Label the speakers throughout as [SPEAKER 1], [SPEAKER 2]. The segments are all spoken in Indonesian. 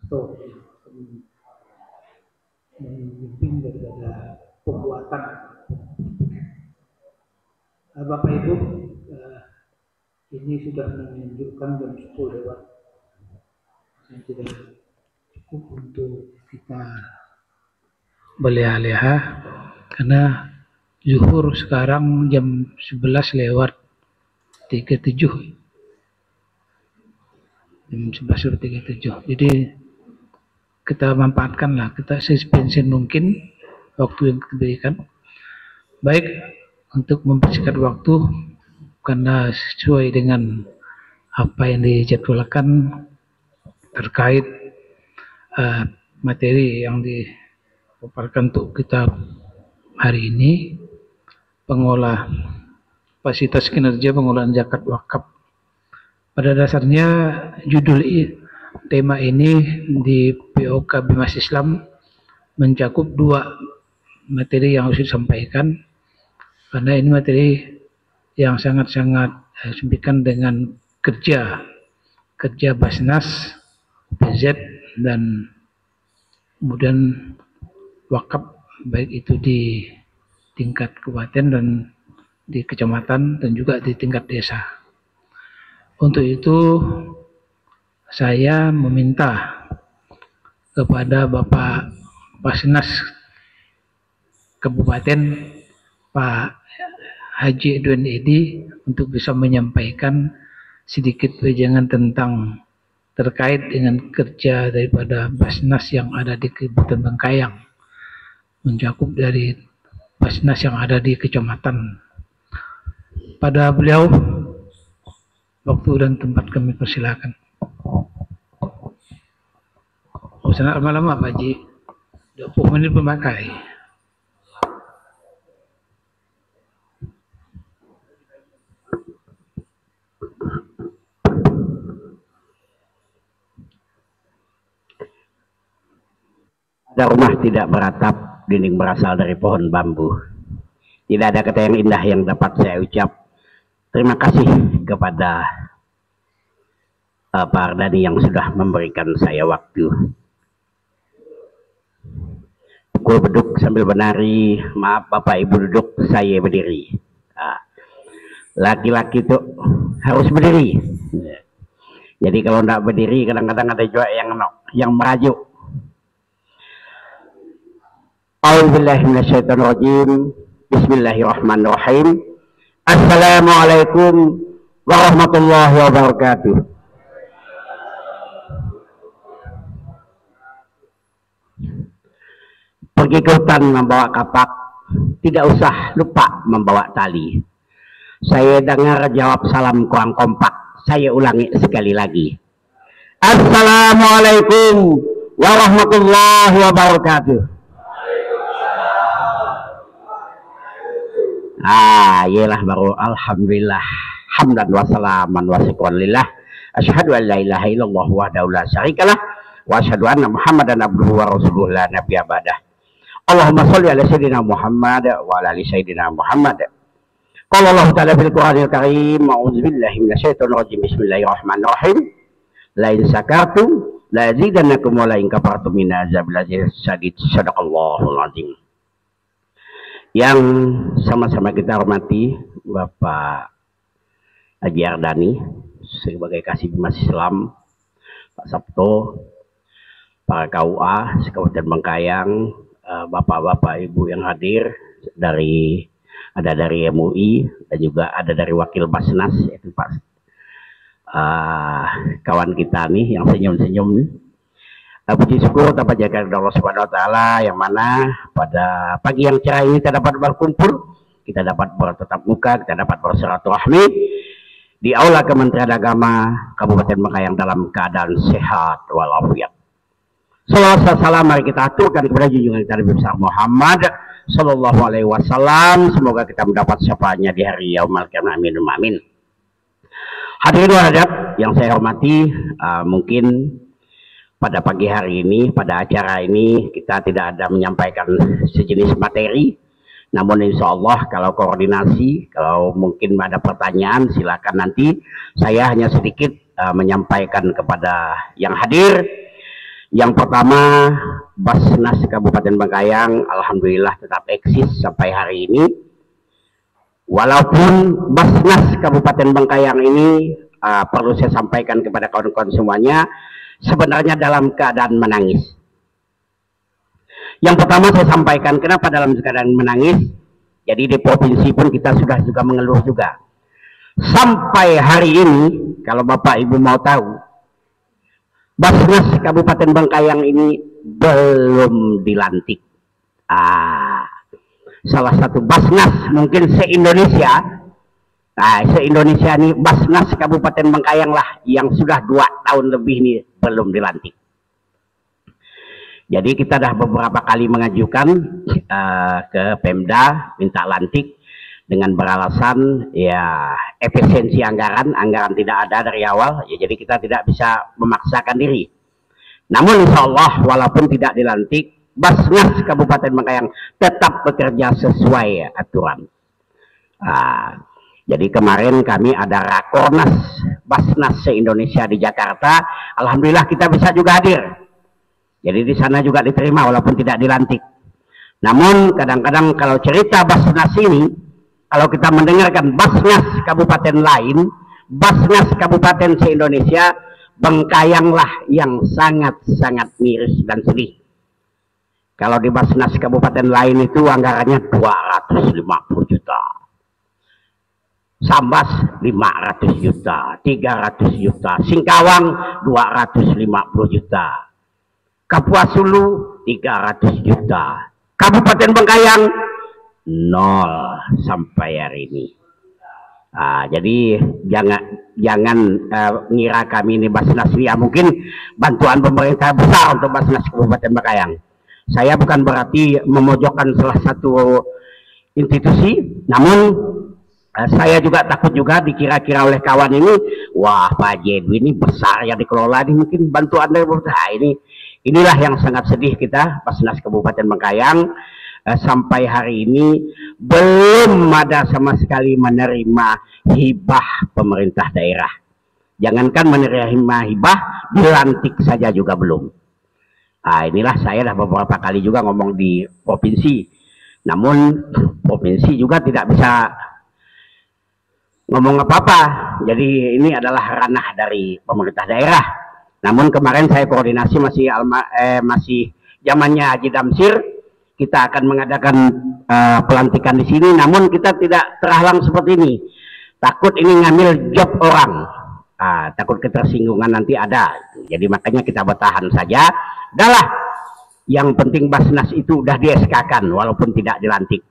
[SPEAKER 1] atau memimpin daripada pembuatan. Bapak Ibu, ini sudah menunjukkan jam 10 lewat. Saya tidak cukup untuk kita berleha-leha karena zuhur sekarang jam 11 lewat 37. Jam 11 lewat 37. Jadi kita manfaatkanlah, kita sepensin mungkin waktu yang kita berikan. Baik untuk mempersingkat waktu karena sesuai dengan apa yang dijadwalkan terkait materi yang dipaparkan untuk kita hari ini, pengolah fasilitas kinerja pengolahan zakat wakaf. Pada dasarnya judul tema ini di POK Bimas Islam mencakup dua materi yang harus disampaikan, karena ini materi yang sangat-sangat signifikan dengan kerja Basnas, PZ, dan kemudian wakaf, baik itu di tingkat kabupaten dan di kecamatan dan juga di tingkat desa. Untuk itu saya meminta kepada Bapak Basnas Kabupaten Pak Haji Edwin Edi untuk bisa menyampaikan sedikit wejangan tentang terkait dengan kerja daripada Basnas yang ada di Kabupaten Bengkayang, mencakup dari Basnas yang ada di kecamatan. Pada beliau, waktu dan tempat kami persilakan. Usah lama-lama Pak Haji, 20 menit pemakai.
[SPEAKER 2] Ada rumah tidak beratap, dinding berasal dari pohon bambu. Tidak ada kata yang indah yang dapat saya ucap. Terima kasih kepada Pak Ardani yang sudah memberikan saya waktu. Pukul beduk sambil menari, maaf Bapak Ibu duduk, saya berdiri. Laki-laki itu harus berdiri. Jadi kalau tidak berdiri, kadang-kadang ada juga yang merajuk. A'udzubillahiminasyaitonirrajim. Bismillahirrahmanirrahim. Assalamualaikum warahmatullahi wabarakatuh. Pergi ke hutan membawa kapak, tidak usah lupa membawa tali. Saya dengar jawab salam kurang kompak. Saya ulangi sekali lagi. Assalamualaikum warahmatullahi wabarakatuh. Iyalah baru alhamdulillah hamdan wa salaman wa syukran lillah asyhadu an la ilaha illallah wahdahu la syarikalah wa asyhadu anna muhammadan abduhu wa rasuluhu la nabiyya ba'dah. Allahumma sholli ala sayyidina Muhammad wa ala ali sayyidina Muhammad. Qala Allah ta'ala fil Qur'anil Karim, a'udzu billahi minasyaitonir rajim. Bismillahirrahmanirrahim. La in syakartum la azidannakum wa la in kafartum min azabil syadid. Shadaqallahul azim. Yang sama-sama kita hormati Bapak Haji Ardani sebagai Kasih Bimas Islam, Pak Sabto, para KUA Kabupaten Bengkayang, Bapak-bapak Ibu yang hadir ada dari MUI dan juga ada dari Wakil Basnas, yaitu Pak kawan kita nih yang senyum-senyum nih. Puji syukur tanpa jaga Allah Subhanahu wa taala, yang mana pada pagi yang cerah ini kita dapat berkumpul, kita dapat bertatap muka, kita dapat bersilaturahmi di Aula Kementerian Agama Kabupaten Bengkayang dalam keadaan sehat walafiat. Salawat salam mari kita aturkan kepada junjungan kita Nabi besar Muhammad sallallahu alaihi wasallam. Semoga kita mendapat syafaatnya di hari yaumul qiyamah. Amin amin. Hadirin hadirat yang saya hormati, mungkin pada pagi hari ini, pada acara ini, kita tidak ada menyampaikan sejenis materi. Namun insya Allah kalau koordinasi, kalau mungkin ada pertanyaan, silakan nanti. Saya hanya sedikit menyampaikan kepada yang hadir. Yang pertama, Basnas Kabupaten Bengkayang alhamdulillah tetap eksis sampai hari ini. Walaupun Basnas Kabupaten Bengkayang ini perlu saya sampaikan kepada kawan-kawan semuanya, sebenarnya dalam keadaan menangis. Yang pertama saya sampaikan, kenapa dalam keadaan menangis? Jadi di provinsi pun kita sudah juga mengeluh juga. Sampai hari ini, kalau Bapak Ibu mau tahu, Basnas Kabupaten Bengkayang ini belum dilantik. Salah satu Basnas mungkin se-Indonesia. Se-Indonesia ini Basnas Kabupaten Bengkayang lah yang sudah 2 tahun lebih ini belum dilantik. Jadi kita dah beberapa kali mengajukan ke Pemda minta lantik dengan beralasan ya efisiensi anggaran tidak ada dari awal, ya jadi kita tidak bisa memaksakan diri. Namun insya Allah walaupun tidak dilantik, Basnas Kabupaten Bengkayang tetap bekerja sesuai aturan. Jadi kemarin kami ada Rakornas Basnas se-Indonesia di Jakarta, alhamdulillah kita bisa juga hadir. Jadi di sana juga diterima walaupun tidak dilantik. Namun kadang-kadang kalau cerita Basnas ini, kalau kita mendengarkan Basnas kabupaten lain, Basnas kabupaten se-Indonesia, Bengkayanglah yang sangat-sangat miris dan sedih. Kalau di Basnas kabupaten lain itu anggarannya 250 juta. Sambas 500 juta, 300 juta, Singkawang 250 juta. Kapuas Hulu 300 juta. Kabupaten Bengkayang 0 sampai hari ini. Jadi jangan ngira kami ini Basnas ya, mungkin bantuan pemerintah besar untuk Basnas Kabupaten Bengkayang. Saya bukan berarti memojokkan salah satu institusi, namun saya juga takut juga dikira-kira oleh kawan ini, wah Pak Jedwi ini besar yang dikelola, ini mungkin bantuan dari pemerintah. Inilah yang sangat sedih kita Basnas Kabupaten Bengkayang. Sampai hari ini belum ada sama sekali menerima hibah pemerintah daerah. Jangankan menerima hibah, dilantik saja juga belum. Inilah saya dah beberapa kali juga ngomong di provinsi. Namun provinsi juga tidak bisa ngomong apa-apa. Jadi ini adalah ranah dari pemerintah daerah. Namun kemarin saya koordinasi masih zamannya Haji Damsir. Kita akan mengadakan pelantikan di sini, namun kita tidak terhalang seperti ini. Takut ini ngambil job orang, takut ketersinggungan nanti ada. Jadi makanya kita bertahan saja. Adalah yang penting Basnas itu udah di SK-kan, walaupun tidak dilantik.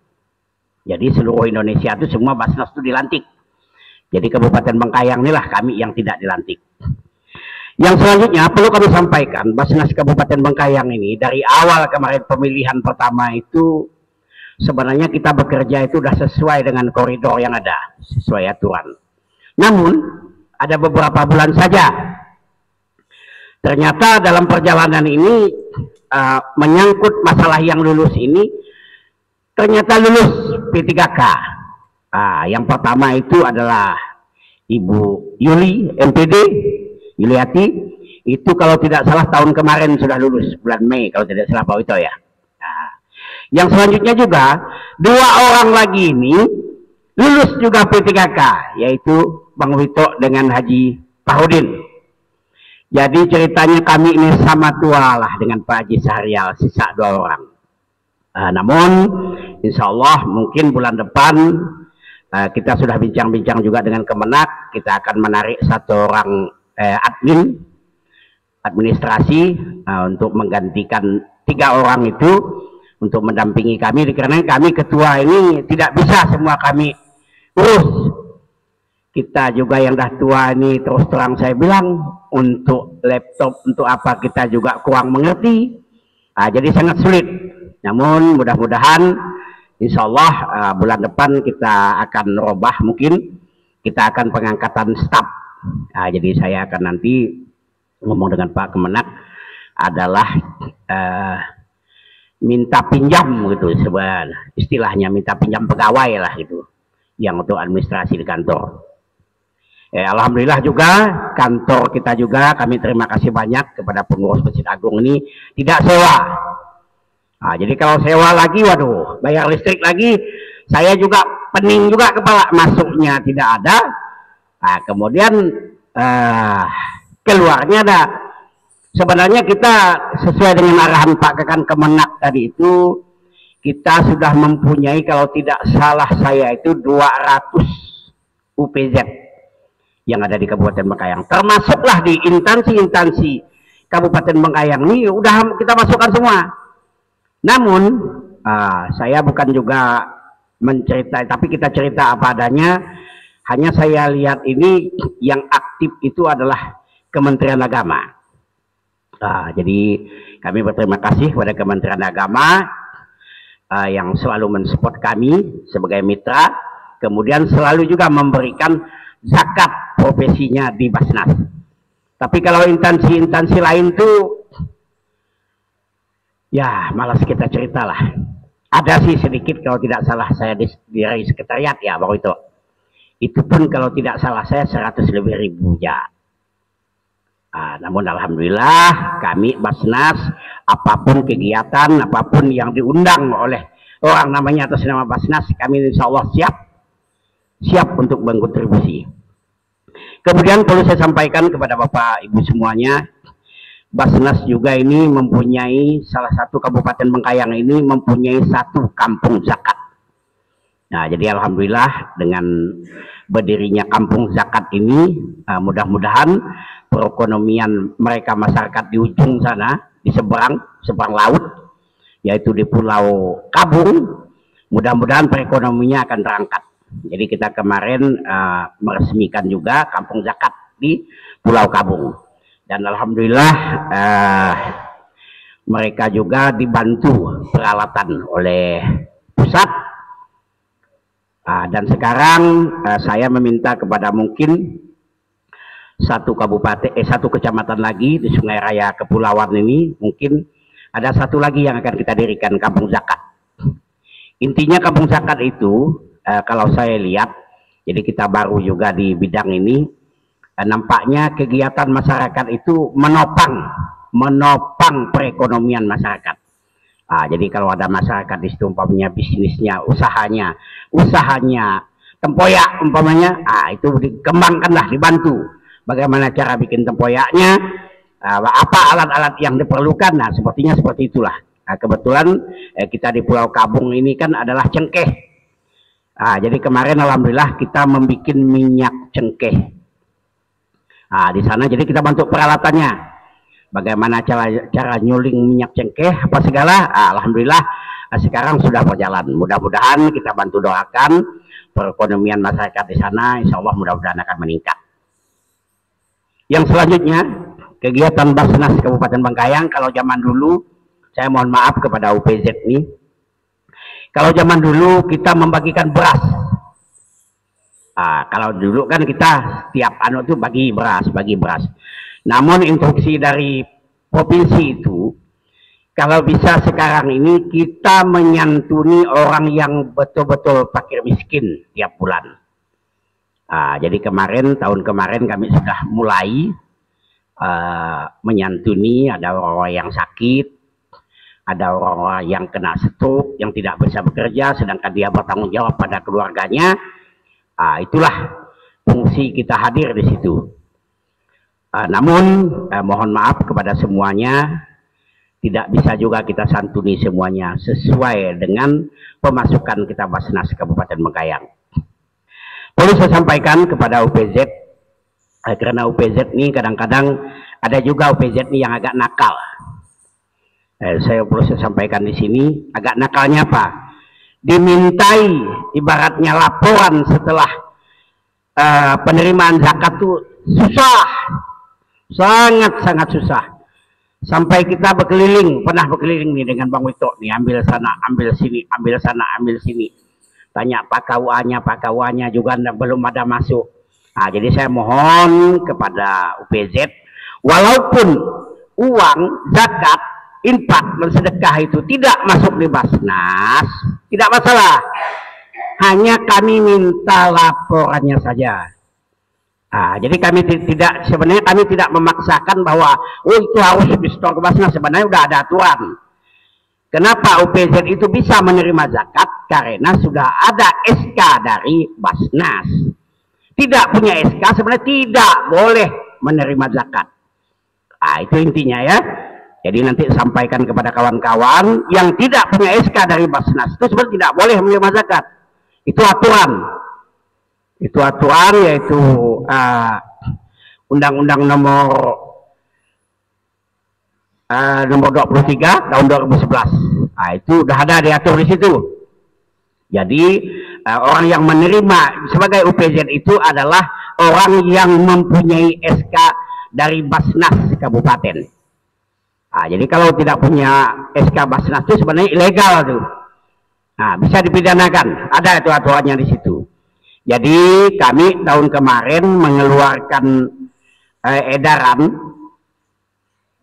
[SPEAKER 2] Jadi seluruh Indonesia itu semua Basnas itu dilantik. Jadi Kabupaten Bengkayang inilah kami yang tidak dilantik. Yang selanjutnya perlu kami sampaikan, Basnas Kabupaten Bengkayang ini dari awal kemarin pemilihan pertama itu sebenarnya kita bekerja itu sudah sesuai dengan koridor yang ada, sesuai aturan. Namun ada beberapa bulan saja ternyata dalam perjalanan ini menyangkut masalah yang lulus ini, ternyata lulus P3K. Yang pertama itu adalah Ibu Yuli MPD Yuliati, itu kalau tidak salah tahun kemarin sudah lulus bulan Mei kalau tidak salah Pak Wito ya. Yang selanjutnya juga 2 orang lagi ini lulus juga P3K, yaitu Bang Wito dengan Haji Parudin. Jadi ceritanya kami ini sama tua lah dengan Pak Haji Sahrial, sisa 2 orang. Namun insya Allah mungkin bulan depan kita sudah bincang-bincang juga dengan Kemenak, kita akan menarik 1 orang administrasi untuk menggantikan 3 orang itu untuk mendampingi kami, karena kami ketua ini tidak bisa semua kami urus. Kita juga yang dah tua ini terus terang saya bilang, untuk laptop untuk apa kita juga kurang mengerti, jadi sangat sulit. Namun mudah-mudahan insya Allah bulan depan kita akan robah, mungkin kita akan pengangkatan staf. Jadi saya akan nanti ngomong dengan Pak Kemenak adalah minta pinjam gitu, sebenarnya istilahnya minta pinjam pegawai lah gitu, yang untuk administrasi di kantor. Alhamdulillah juga kantor kita juga kami terima kasih banyak kepada pengurus Masjid Agung ini tidak sewa. Nah, jadi kalau sewa lagi, waduh, bayar listrik lagi, saya juga pening juga kepala, masuknya tidak ada. Nah, kemudian keluarnya ada. Sebenarnya kita sesuai dengan arahan Pak Kakan Kemenak tadi itu, kita sudah mempunyai kalau tidak salah saya itu 200 UPZ yang ada di Kabupaten Bengkayang. Termasuklah di instansi-instansi Kabupaten Bengkayang ini udah kita masukkan semua. Namun saya bukan juga menceritai, tapi kita cerita apa adanya. Hanya saya lihat ini yang aktif itu adalah Kementerian Agama. Jadi kami berterima kasih kepada Kementerian Agama yang selalu mensupport kami sebagai mitra, kemudian selalu juga memberikan zakat profesinya di Basnas. Tapi kalau instansi-instansi lain tuh ya malas kita cerita lah. Ada sih sedikit kalau tidak salah saya di sekretariat ya baru itu. Itu pun kalau tidak salah saya 100 lebih ribu ya. Namun alhamdulillah kami Basnas apapun kegiatan, apapun yang diundang oleh orang namanya atas nama Basnas, kami insya Allah siap untuk berkontribusi. Kemudian perlu saya sampaikan kepada Bapak Ibu semuanya, Basnas juga ini mempunyai salah satu Kabupaten Bengkayang ini mempunyai satu kampung zakat. Nah, jadi alhamdulillah dengan berdirinya kampung zakat ini mudah-mudahan perekonomian mereka masyarakat di ujung sana, di seberang laut, yaitu di Pulau Kabung, mudah-mudahan perekonomiannya akan terangkat. Jadi kita kemarin meresmikan juga kampung zakat di Pulau Kabung. Dan alhamdulillah mereka juga dibantu peralatan oleh pusat. Dan sekarang saya meminta kepada mungkin satu kecamatan lagi di Sungai Raya Kepulauan ini, mungkin ada satu lagi yang akan kita dirikan kampung zakat. Intinya kampung zakat itu kalau saya lihat, jadi kita baru juga di bidang ini, nampaknya kegiatan masyarakat itu menopang perekonomian masyarakat. Jadi kalau ada masyarakat di situ umpamanya bisnisnya, usahanya tempoyak umpamanya, itu dikembangkanlah, dibantu. Bagaimana cara bikin tempoyaknya, apa alat-alat yang diperlukan, nah sepertinya seperti itulah. Kebetulan kita di Pulau Kabung ini kan adalah cengkeh. Jadi kemarin alhamdulillah kita membuat minyak cengkeh. Di sana jadi kita bantu peralatannya. Bagaimana cara nyuling minyak cengkeh apa segala, alhamdulillah sekarang sudah berjalan. Mudah-mudahan kita bantu doakan perekonomian masyarakat di sana, insya Allah mudah-mudahan akan meningkat. Yang selanjutnya kegiatan Basnas Kabupaten Bengkayang, kalau zaman dulu, saya mohon maaf kepada UPZ ini, kalau zaman dulu kita membagikan beras. Kalau dulu kan kita tiap anu tuh bagi beras. Namun instruksi dari provinsi itu, kalau bisa sekarang ini kita menyantuni orang yang betul-betul fakir miskin tiap bulan. Jadi tahun kemarin kami sudah mulai menyantuni, ada orang yang sakit, ada orang yang kena stroke, yang tidak bisa bekerja, sedangkan dia bertanggung jawab pada keluarganya. Itulah fungsi kita hadir di situ. Namun mohon maaf kepada semuanya, tidak bisa juga kita santuni semuanya sesuai dengan pemasukan kita Basnas Kabupaten Bengkayang. Perlu saya sampaikan kepada UPZ, karena UPZ ini kadang-kadang ada juga UPZ ini yang agak nakal. Saya perlu saya sampaikan di sini, agak nakalnya apa? Dimintai ibaratnya laporan setelah penerimaan zakat itu susah. Sangat susah. Sampai kita pernah berkeliling nih dengan Bang Wito nih, ambil sana, ambil sini, ambil sana, ambil sini. Tanya Pak KUA-nya juga belum ada masuk. Jadi saya mohon kepada UPZ, walaupun uang zakat, infak dan sedekah itu tidak masuk di Basnas, tidak masalah. Hanya kami minta laporannya saja. Jadi kami sebenarnya kami tidak memaksakan bahwa itu harus disetor ke Basnas. Sebenarnya udah ada aturan. Kenapa UPZ itu bisa menerima zakat? Karena sudah ada SK dari Basnas. Tidak punya SK sebenarnya tidak boleh menerima zakat. Itu intinya ya. Jadi nanti sampaikan kepada kawan-kawan yang tidak punya SK dari Basnas itu sebenarnya tidak boleh menerima zakat. Itu aturan. Itu aturan yaitu Undang-Undang nomor 23 tahun 2011. Itu sudah ada diatur di situ. Jadi orang yang menerima sebagai UPZ itu adalah orang yang mempunyai SK dari Basnas kabupaten. Jadi kalau tidak punya SK Basnas itu sebenarnya ilegal tuh. Bisa dipidanakan. Ada itu aturannya di situ. Jadi kami tahun kemarin mengeluarkan edaran,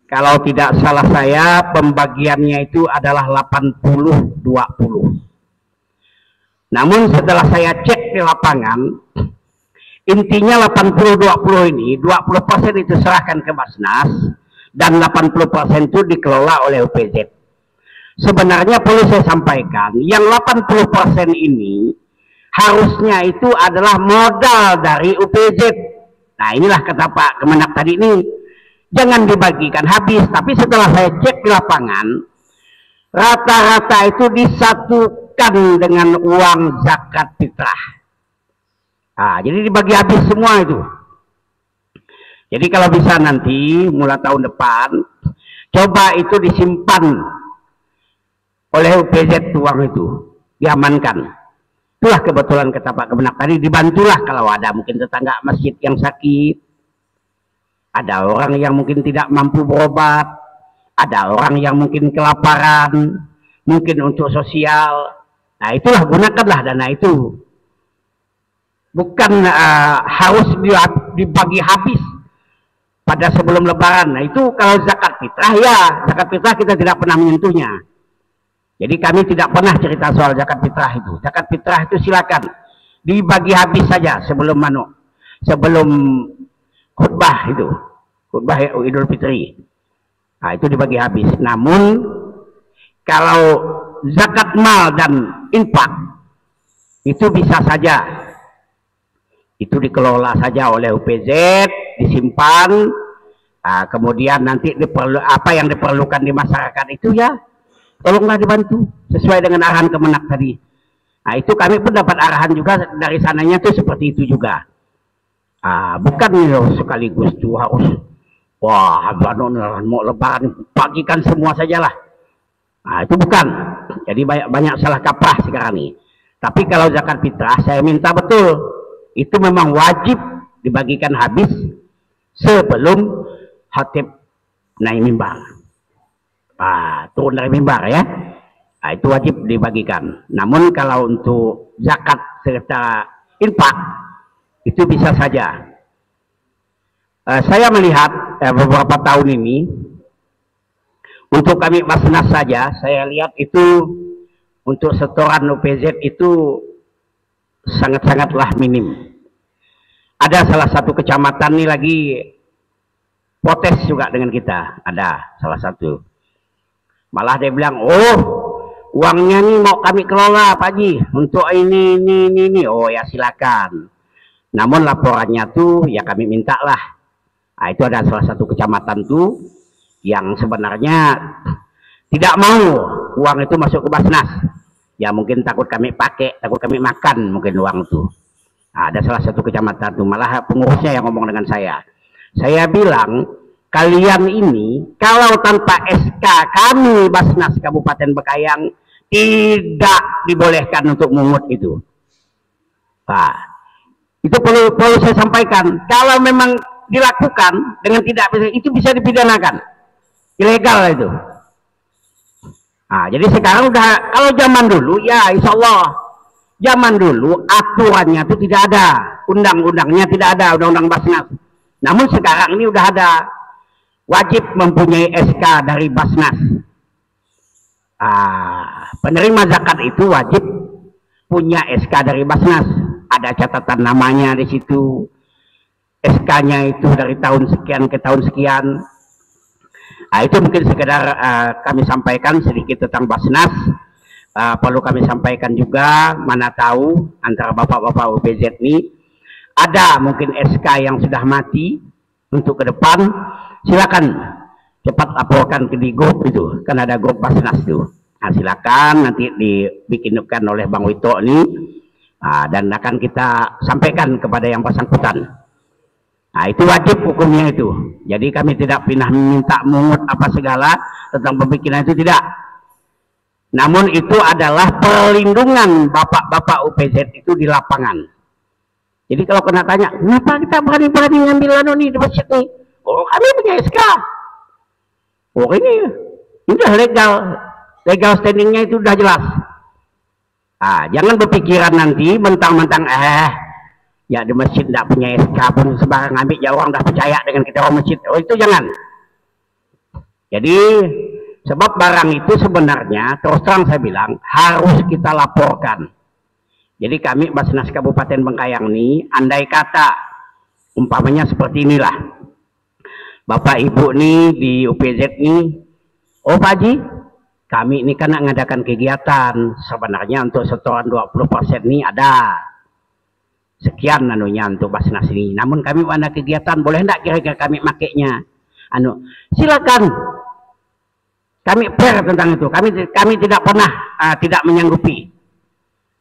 [SPEAKER 2] kalau tidak salah saya pembagiannya itu adalah 80-20. Namun setelah saya cek di lapangan, intinya 80-20 ini, 20% itu serahkan ke Basnas dan 80% itu dikelola oleh UPZ. Sebenarnya perlu saya sampaikan, yang 80% ini harusnya itu adalah modal dari UPZ. Inilah kata Pak Kemenak tadi ini, jangan dibagikan habis. Tapi setelah saya cek di lapangan, rata-rata itu disatukan dengan uang zakat fitrah. Jadi dibagi habis semua itu. Jadi kalau bisa nanti mulai tahun depan, coba itu disimpan oleh UPZ uang itu, diamankan. Itulah kebetulan kata Pak Kemenak tadi, dibantulah kalau ada mungkin tetangga masjid yang sakit, ada orang yang mungkin tidak mampu berobat, ada orang yang mungkin kelaparan, mungkin untuk sosial. Itulah gunakanlah dana itu. Bukan harus dibagi habis pada sebelum Lebaran. Itu kalau zakat fitrah ya, zakat fitrah kita tidak pernah menyentuhnya. Jadi kami tidak pernah cerita soal zakat fitrah itu. Zakat fitrah itu silakan dibagi habis saja sebelum khutbah itu, khutbah Idul Fitri. Itu dibagi habis. Namun kalau zakat mal dan infak itu bisa saja, itu dikelola saja oleh UPZ, disimpan. Kemudian nanti apa yang diperlukan di masyarakat itu ya tolonglah dibantu sesuai dengan arahan Kemenak tadi. Itu kami pun dapat arahan juga dari sananya tuh seperti itu juga. Bukan sekaligus tuh harus mau Lebaran bagikan semua sajalah. Itu bukan. Jadi banyak salah kaprah sekarang nih. Tapi kalau zakat fitrah saya minta betul, itu memang wajib dibagikan habis sebelum khatib naik mimbar. Turun dari mimbar ya. Itu wajib dibagikan. Namun kalau untuk zakat serta infak itu bisa saja. Saya melihat beberapa tahun ini untuk kami Basnas saja, saya lihat itu untuk setoran UPZ itu sangat-sangatlah minim. Ada salah satu kecamatan nih lagi protes juga dengan kita. Ada salah satu. Malah dia bilang, uangnya nih mau kami kelola Pak Haji untuk ini. Oh ya silakan. Namun laporannya tuh ya kami mintalah. Itu ada salah satu kecamatan tuh yang sebenarnya tidak mau uang itu masuk ke Basnas. Ya mungkin takut kami pakai, takut kami makan mungkin uang itu. Ada salah satu kecamatan tuh, malah pengurusnya yang ngomong dengan saya. Saya bilang, kalian ini kalau tanpa SK kami Basnas Kabupaten Bekayang tidak dibolehkan untuk mungut itu. Itu perlu saya sampaikan. Kalau memang dilakukan dengan tidak itu bisa dipidanakan, ilegal itu. Jadi sekarang udah, kalau zaman dulu ya insya Allah, zaman dulu aturannya itu tidak ada, undang-undangnya tidak ada, undang-undang Basnas. Namun sekarang ini udah ada, wajib mempunyai SK dari Basnas. Penerima zakat itu wajib punya SK dari Basnas, ada catatan namanya di situ, SK-nya itu dari tahun sekian ke tahun sekian. Nah, itu mungkin sekedar kami sampaikan sedikit tentang Basnas. Perlu kami sampaikan juga, mana tahu antara bapak-bapak UPZ ini ada mungkin SK yang sudah mati untuk ke depan. Silakan cepat laporkan ke di grup itu, kan ada grup Basnas itu. Nah, silakan nanti dibikinkan oleh Bang Wito ini, dan akan kita sampaikan kepada yang bersangkutan. Nah, itu wajib hukumnya itu. Jadi kami tidak pernah meminta mungut apa segala tentang pembikinan itu, tidak. Namun itu adalah perlindungan bapak-bapak UPZ itu di lapangan. Jadi kalau kena tanya, kenapa kita berani-berani ngambil anu nih di masjid nih? Oh, kami punya SK. Oh, ini udah legal standingnya itu udah jelas. Jangan berpikiran nanti mentang-mentang ya di masjid tidak punya SK pun sembarang ambil, ya orang dah percaya dengan kita orang masjid. Oh, itu jangan. Jadi sebab barang itu sebenarnya terus terang saya bilang harus kita laporkan. Jadi kami Basnas Kabupaten Bengkayang ini, andai kata umpamanya seperti inilah, Bapak Ibu nih di UPZ nih, oh Pak Haji, kami ini kan ngadakan kegiatan, sebenarnya untuk setoran 20% nih ada sekian anunya untuk Basnas ini. Namun kami ada kegiatan, boleh enggak kira-kira kami makainya? Silakan. Kami fair tentang itu. Kami tidak pernah tidak menyanggupi.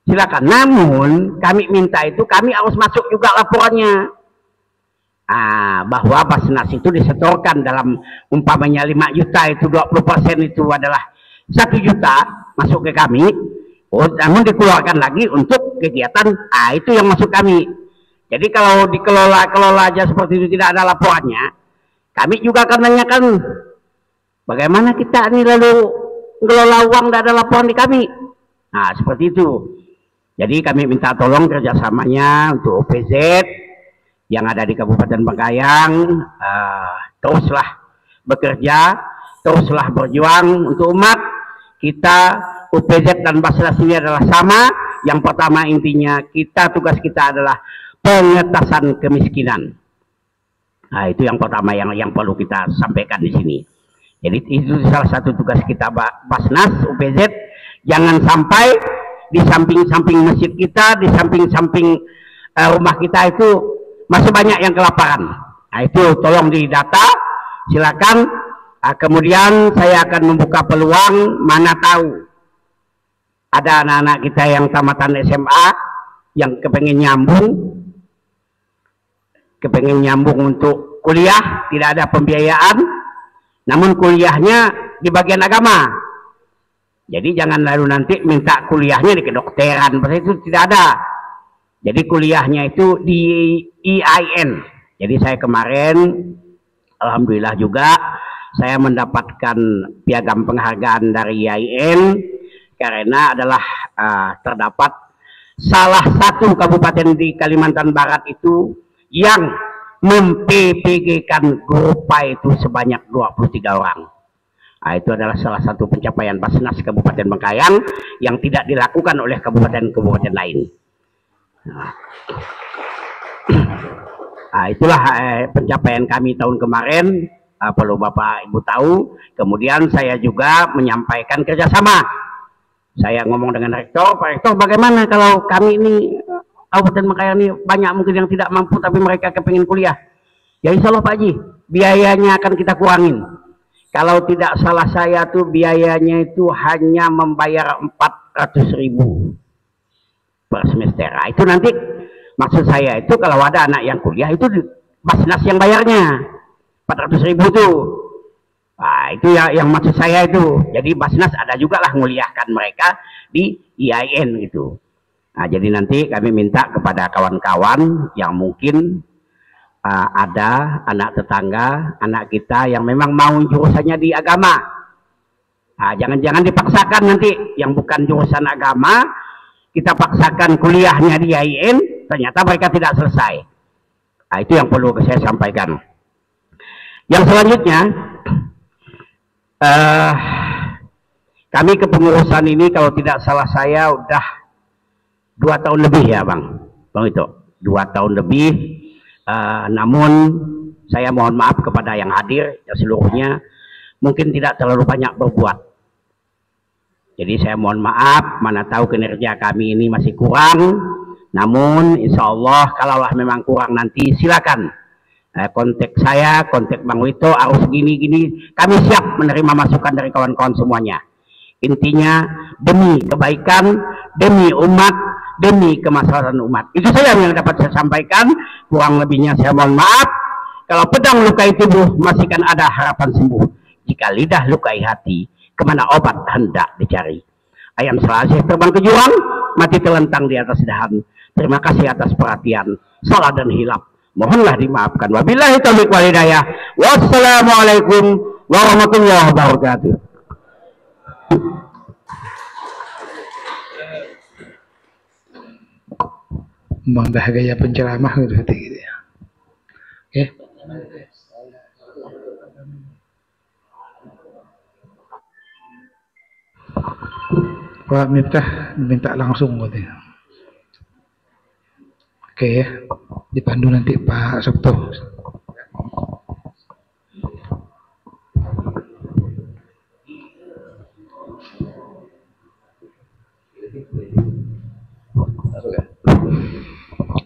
[SPEAKER 2] Silakan. Namun kami minta itu kami harus masuk juga laporannya. Bahwa Basnas itu disetorkan dalam umpamanya 5 juta itu 20% itu adalah 1 juta masuk ke kami. Oh, namun dikeluarkan lagi untuk kegiatan, itu yang masuk kami. Jadi kalau dikelola aja seperti itu tidak ada laporannya, kami juga akan nanyakan bagaimana kita ini lalu mengelola uang tidak ada laporan di kami. Nah, seperti itu. Jadi kami minta tolong kerjasamanya untuk OPZ yang ada di Kabupaten Bengkayang, teruslah bekerja, teruslah berjuang untuk umat. Kita UPZ dan Basnas ini adalah sama. Yang pertama intinya tugas kita adalah pengentasan kemiskinan. Nah, itu yang pertama yang perlu kita sampaikan di sini. Jadi itu salah satu tugas kita Basnas UPZ. Jangan sampai di samping-samping masjid kita, di samping-samping rumah kita itu masih banyak yang kelaparan. Nah, itu tolong didata, silakan. Kemudian saya akan membuka peluang, mana tahu ada anak-anak kita yang tamatan SMA yang kepengen nyambung untuk kuliah, tidak ada pembiayaan, namun kuliahnya di bagian agama. Jadi jangan lalu nanti minta kuliahnya di kedokteran, itu tidak ada. Jadi kuliahnya itu di IAIN. Jadi saya kemarin alhamdulillah juga saya mendapatkan piagam penghargaan dari IAIN karena adalah terdapat salah satu kabupaten di Kalimantan Barat itu yang mem-PPG-kan Grupa itu sebanyak 23 orang. Nah, itu adalah salah satu pencapaian Basnas Kabupaten Bengkayang yang tidak dilakukan oleh kabupaten-kabupaten lain. Nah, itulah pencapaian kami tahun kemarin. Perlu Bapak Ibu tahu. Kemudian saya juga menyampaikan kerjasama. Saya ngomong dengan rektor, Pak Rektor, bagaimana kalau kami ini Kabupaten Bengkayang ini banyak mungkin yang tidak mampu tapi mereka kepingin kuliah. Ya insya Allah Pak Haji, biayanya akan kita kurangin. Kalau tidak salah saya tuh biayanya itu hanya membayar 400.000 per semester. Nah, itu nanti maksud saya itu kalau ada anak yang kuliah itu Basnas yang bayarnya 400.000 tuh. Nah, itu ya yang maksud saya itu. Jadi Basnas ada juga lah nguliahkan mereka di IAIN gitu. Nah, jadi nanti kami minta kepada kawan-kawan yang mungkin ada anak tetangga, anak kita yang memang mau jurusannya di agama. Nah, jangan-jangan dipaksakan nanti yang bukan jurusan agama, kita paksakan kuliahnya di IAIN, ternyata mereka tidak selesai. Nah, itu yang perlu saya sampaikan. Yang selanjutnya, kami kepengurusan ini kalau tidak salah saya udah 2 tahun lebih ya Bang itu 2 tahun lebih Namun saya mohon maaf kepada yang hadir ya seluruhnya, mungkin tidak terlalu banyak berbuat. Jadi saya mohon maaf, mana tahu kinerja kami ini masih kurang. Namun insya Allah kalaulah memang kurang nanti silakan kontak saya, kontak Bang Wito, harus gini-gini. Kami siap menerima masukan dari kawan-kawan semuanya. Intinya demi kebaikan, demi umat, demi kemaslahatan umat. Itu saja yang dapat saya sampaikan. Kurang lebihnya saya mohon maaf. Kalau pedang lukai tubuh masih kan ada harapan sembuh. Jika lidah lukai hati, kemana obat hendak dicari. Ayam selasih terbang ke jurang, mati telentang di atas dahan. Terima kasih atas perhatian. Salah dan hilap mohonlah dimaafkan. Wabillahi taufiq wal hidayah. Wassalamualaikum warahmatullahi wabarakatuh.
[SPEAKER 1] Memang dah gaya penceramah gitu ya. Oke. Pak Miftah minta langsung katanya. Oke ya, dipandu nanti Pak Sabto.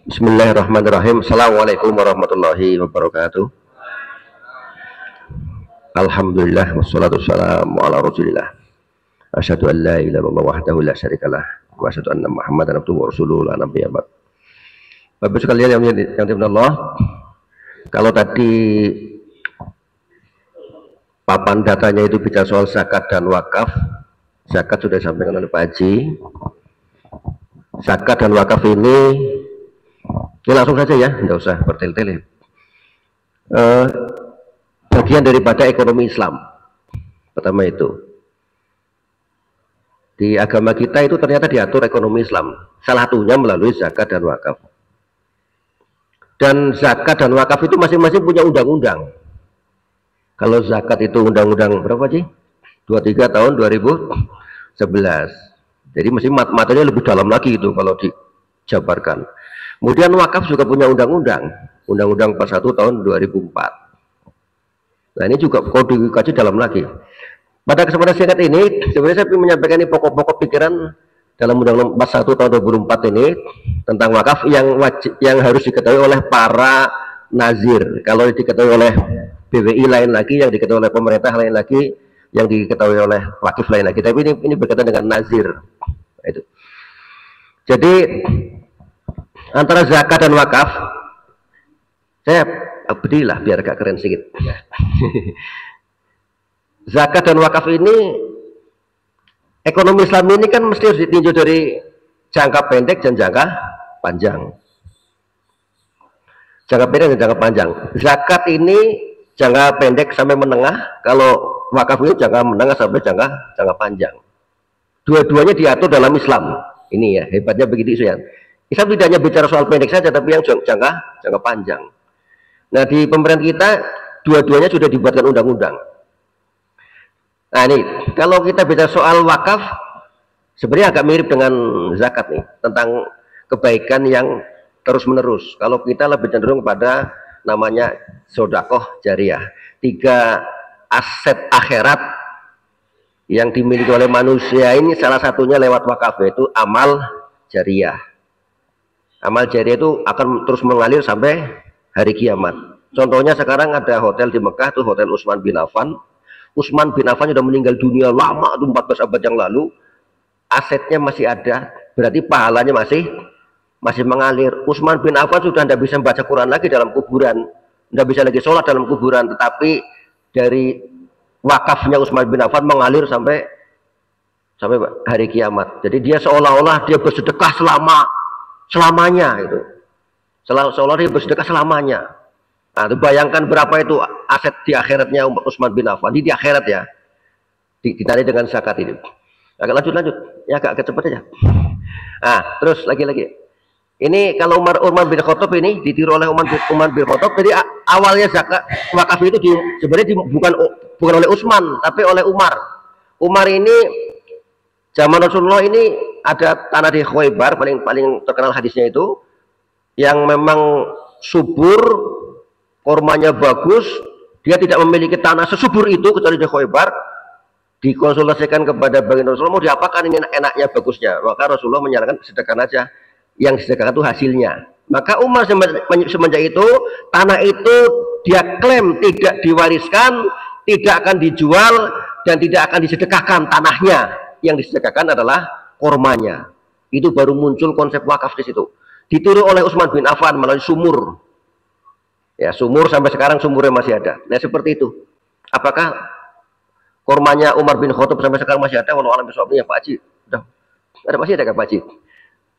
[SPEAKER 3] Bismillahirrahmanirrahim. Assalamualaikum warahmatullahi wabarakatuh. Alhamdulillah wassalatu wassalamu ala rasulillah. Asyhadu an la ilaha illallah wahdahu la syarikalah wa asyhadu anna Muhammadan abduhu wa rasuluhu la nabiyya ba'd. Bapak sekalian yang dimuliakan Allah, kalau tadi papan datanya itu bicara soal zakat dan wakaf, zakat sudah disampaikan oleh Pak Haji. Zakat dan wakaf ini langsung saja ya, tidak usah bertele-tele. Bagian daripada ekonomi Islam. Pertama itu, di agama kita itu ternyata diatur ekonomi Islam. Salah satunya melalui zakat dan wakaf. Dan zakat dan wakaf itu masing-masing punya undang-undang. Kalau zakat itu undang-undang berapa sih? 23 tahun 2011. Jadi mesti matanya lebih dalam lagi itu kalau dijabarkan. Kemudian wakaf juga punya undang-undang. Undang-undang 41 tahun 2004. Nah ini juga kalau dikaji dalam lagi. Pada kesempatan singkat ini, sebenarnya saya ingin menyampaikan ini pokok-pokok pikiran dalam Undang-Undang 41 tahun 2004 ini tentang wakaf yang harus diketahui oleh para nazir. Kalau diketahui oleh BWI lain lagi, yang diketahui oleh pemerintah lain lagi, yang diketahui oleh wakif lain lagi. Tapi ini berkaitan dengan nazir. Itu. Jadi antara zakat dan wakaf, saya bedilah biar agak keren sedikit. Zakat dan wakaf ini, ekonomi Islam ini kan mesti harus ditinjau dari jangka pendek dan jangka panjang. Jangka pendek dan jangka panjang. Zakat ini jangka pendek sampai menengah, kalau wakaf ini jangka menengah sampai jangka panjang. Dua-duanya diatur dalam Islam. Ini ya, hebatnya begitu ya. Islam tidak hanya bicara soal pendek saja, tapi yang jangka panjang. Nah, di pemerintahan kita, dua-duanya sudah dibuatkan undang-undang. Nah ini, kalau kita bicara soal wakaf, sebenarnya agak mirip dengan zakat nih, tentang kebaikan yang terus-menerus. Kalau kita lebih cenderung pada namanya sodakoh jariah. 3 aset akhirat yang dimiliki oleh manusia ini salah satunya lewat wakaf, yaitu amal jariah. Amal jariah itu akan terus mengalir sampai hari kiamat. Contohnya sekarang ada hotel di Mekah, itu Hotel Utsman bin Affan. Utsman bin Affan sudah meninggal dunia lama, itu 14 abad yang lalu. Asetnya masih ada, berarti pahalanya masih mengalir. Utsman bin Affan sudah tidak bisa membaca Quran lagi dalam kuburan, tidak bisa lagi sholat dalam kuburan, tetapi dari wakafnya Utsman bin Affan mengalir sampai hari kiamat. Jadi dia seolah-olah dia bersedekah selamanya itu. Seolah-olah dia bersedekah selamanya. Nah, itu bayangkan berapa itu aset di akhiratnya Utsman bin Affan. Di akhirat ya, ditarik dengan zakat ini. Agak lanjut, ya agak cepat aja. Nah, terus lagi-lagi. Ini kalau Umar bin Khattab ini ditiru oleh Umar bin Khattab. Jadi awalnya zakat wakaf itu sebenarnya bukan oleh Utsman, tapi oleh Umar. Umar ini zaman Rasulullah ini ada tanah di Khaybar, paling terkenal hadisnya itu, yang memang subur, kormanya bagus, dia tidak memiliki tanah sesubur itu kecuali di Khaybar, dikonsultasikan kepada baginda Rasulullah, mau diapakan ini enaknya bagusnya, maka Rasulullah menyarankan sedekahkan aja, yang disedekahkan itu hasilnya. Maka Umar semenjak itu tanah itu dia klaim tidak diwariskan, tidak akan dijual, dan tidak akan disedekahkan tanahnya, yang disedekahkan adalah kormanya. Itu baru muncul konsep wakaf di situ, ditiru oleh Utsman bin Affan melalui sumur. Ya, sumur sampai sekarang sumurnya masih ada. Nah, seperti itu. Apakah kormanya Umar bin Khattab sampai sekarang masih ada? Walau alam bisawabnya Pak Haji. Udah. Ada masih ada Pak Haji?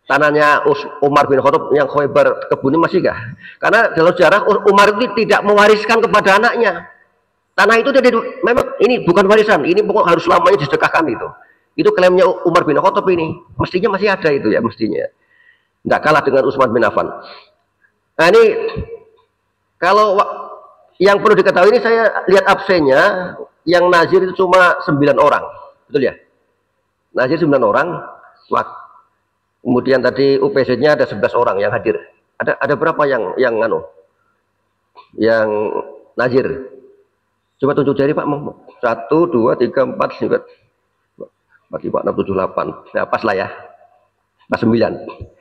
[SPEAKER 3] Tanahnya Umar bin Khattab yang Khaybar kebun ini masih kah? Karena dalam sejarah Umar itu tidak mewariskan kepada anaknya. Tanah itu jadi memang ini bukan warisan, ini pokok harus lamanya disedekahkan itu. Itu klaimnya Umar bin Khattab ini. Mestinya masih ada itu ya, mestinya. Tidak kalah dengan Utsman bin Affan. Nah, ini kalau yang perlu diketahui ini, saya lihat absennya, yang nazir itu cuma 9 orang, betul ya? Nazir 9 orang, kemudian tadi UPZ-nya ada 11 orang yang hadir. Ada berapa yang nazir? Coba tunjuk jari Pak. 1, 2, 3, 4, 5, 6, 7, 8. Nah, pas lah ya. Pas 9.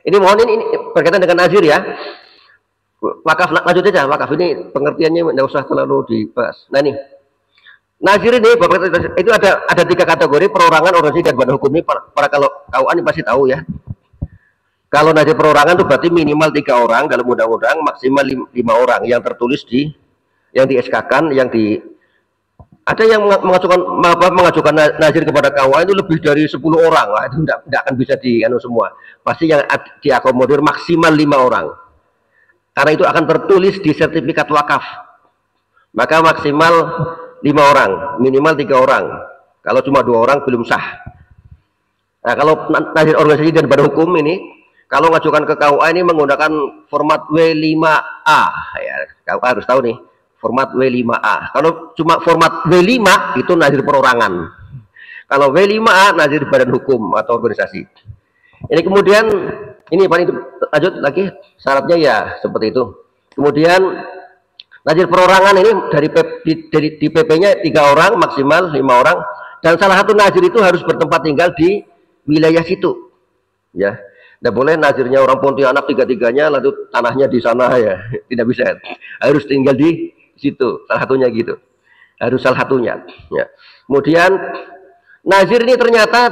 [SPEAKER 3] Ini mohon ini berkaitan dengan nazir ya. Wakaf, lanjut aja, wakaf ini pengertiannya tidak usah terlalu dibahas. Nah ini nazir ini itu ada 3 kategori: perorangan, organisasi, dan badan hukum. Ini para kalau KUA ini pasti tahu ya. Kalau nazir perorangan itu berarti minimal 3 orang dalam undang-undang, maksimal 5 orang yang tertulis yang di SK-kan, ada yang mengajukan nazir kepada KUA itu lebih dari 10 orang. Nah, itu tidak akan bisa semua. Pasti yang diakomodir maksimal 5 orang. Karena itu akan tertulis di sertifikat wakaf. Maka maksimal 5 orang, minimal 3 orang. Kalau cuma 2 orang belum sah. Nah, kalau nazir organisasi dan badan hukum ini, kalau mengajukan ke KUA ini menggunakan format W5A. Ya, KUA harus tahu nih, format W5A. Kalau cuma format W5 itu nazir perorangan. Kalau W5A nazir badan hukum atau organisasi. Ini kemudian ini paling lanjut lagi syaratnya ya seperti itu. Kemudian nazir perorangan ini di PP-nya 3 orang, maksimal 5 orang, dan salah satu nazir itu harus bertempat tinggal di wilayah situ. Ya, tidak boleh nazirnya orang Pontianak 3-3-nya lalu tanahnya di sana ya, tidak bisa. Harus tinggal di situ. Salah satunya gitu. Harus salah satunya. Ya. Kemudian nazir ini ternyata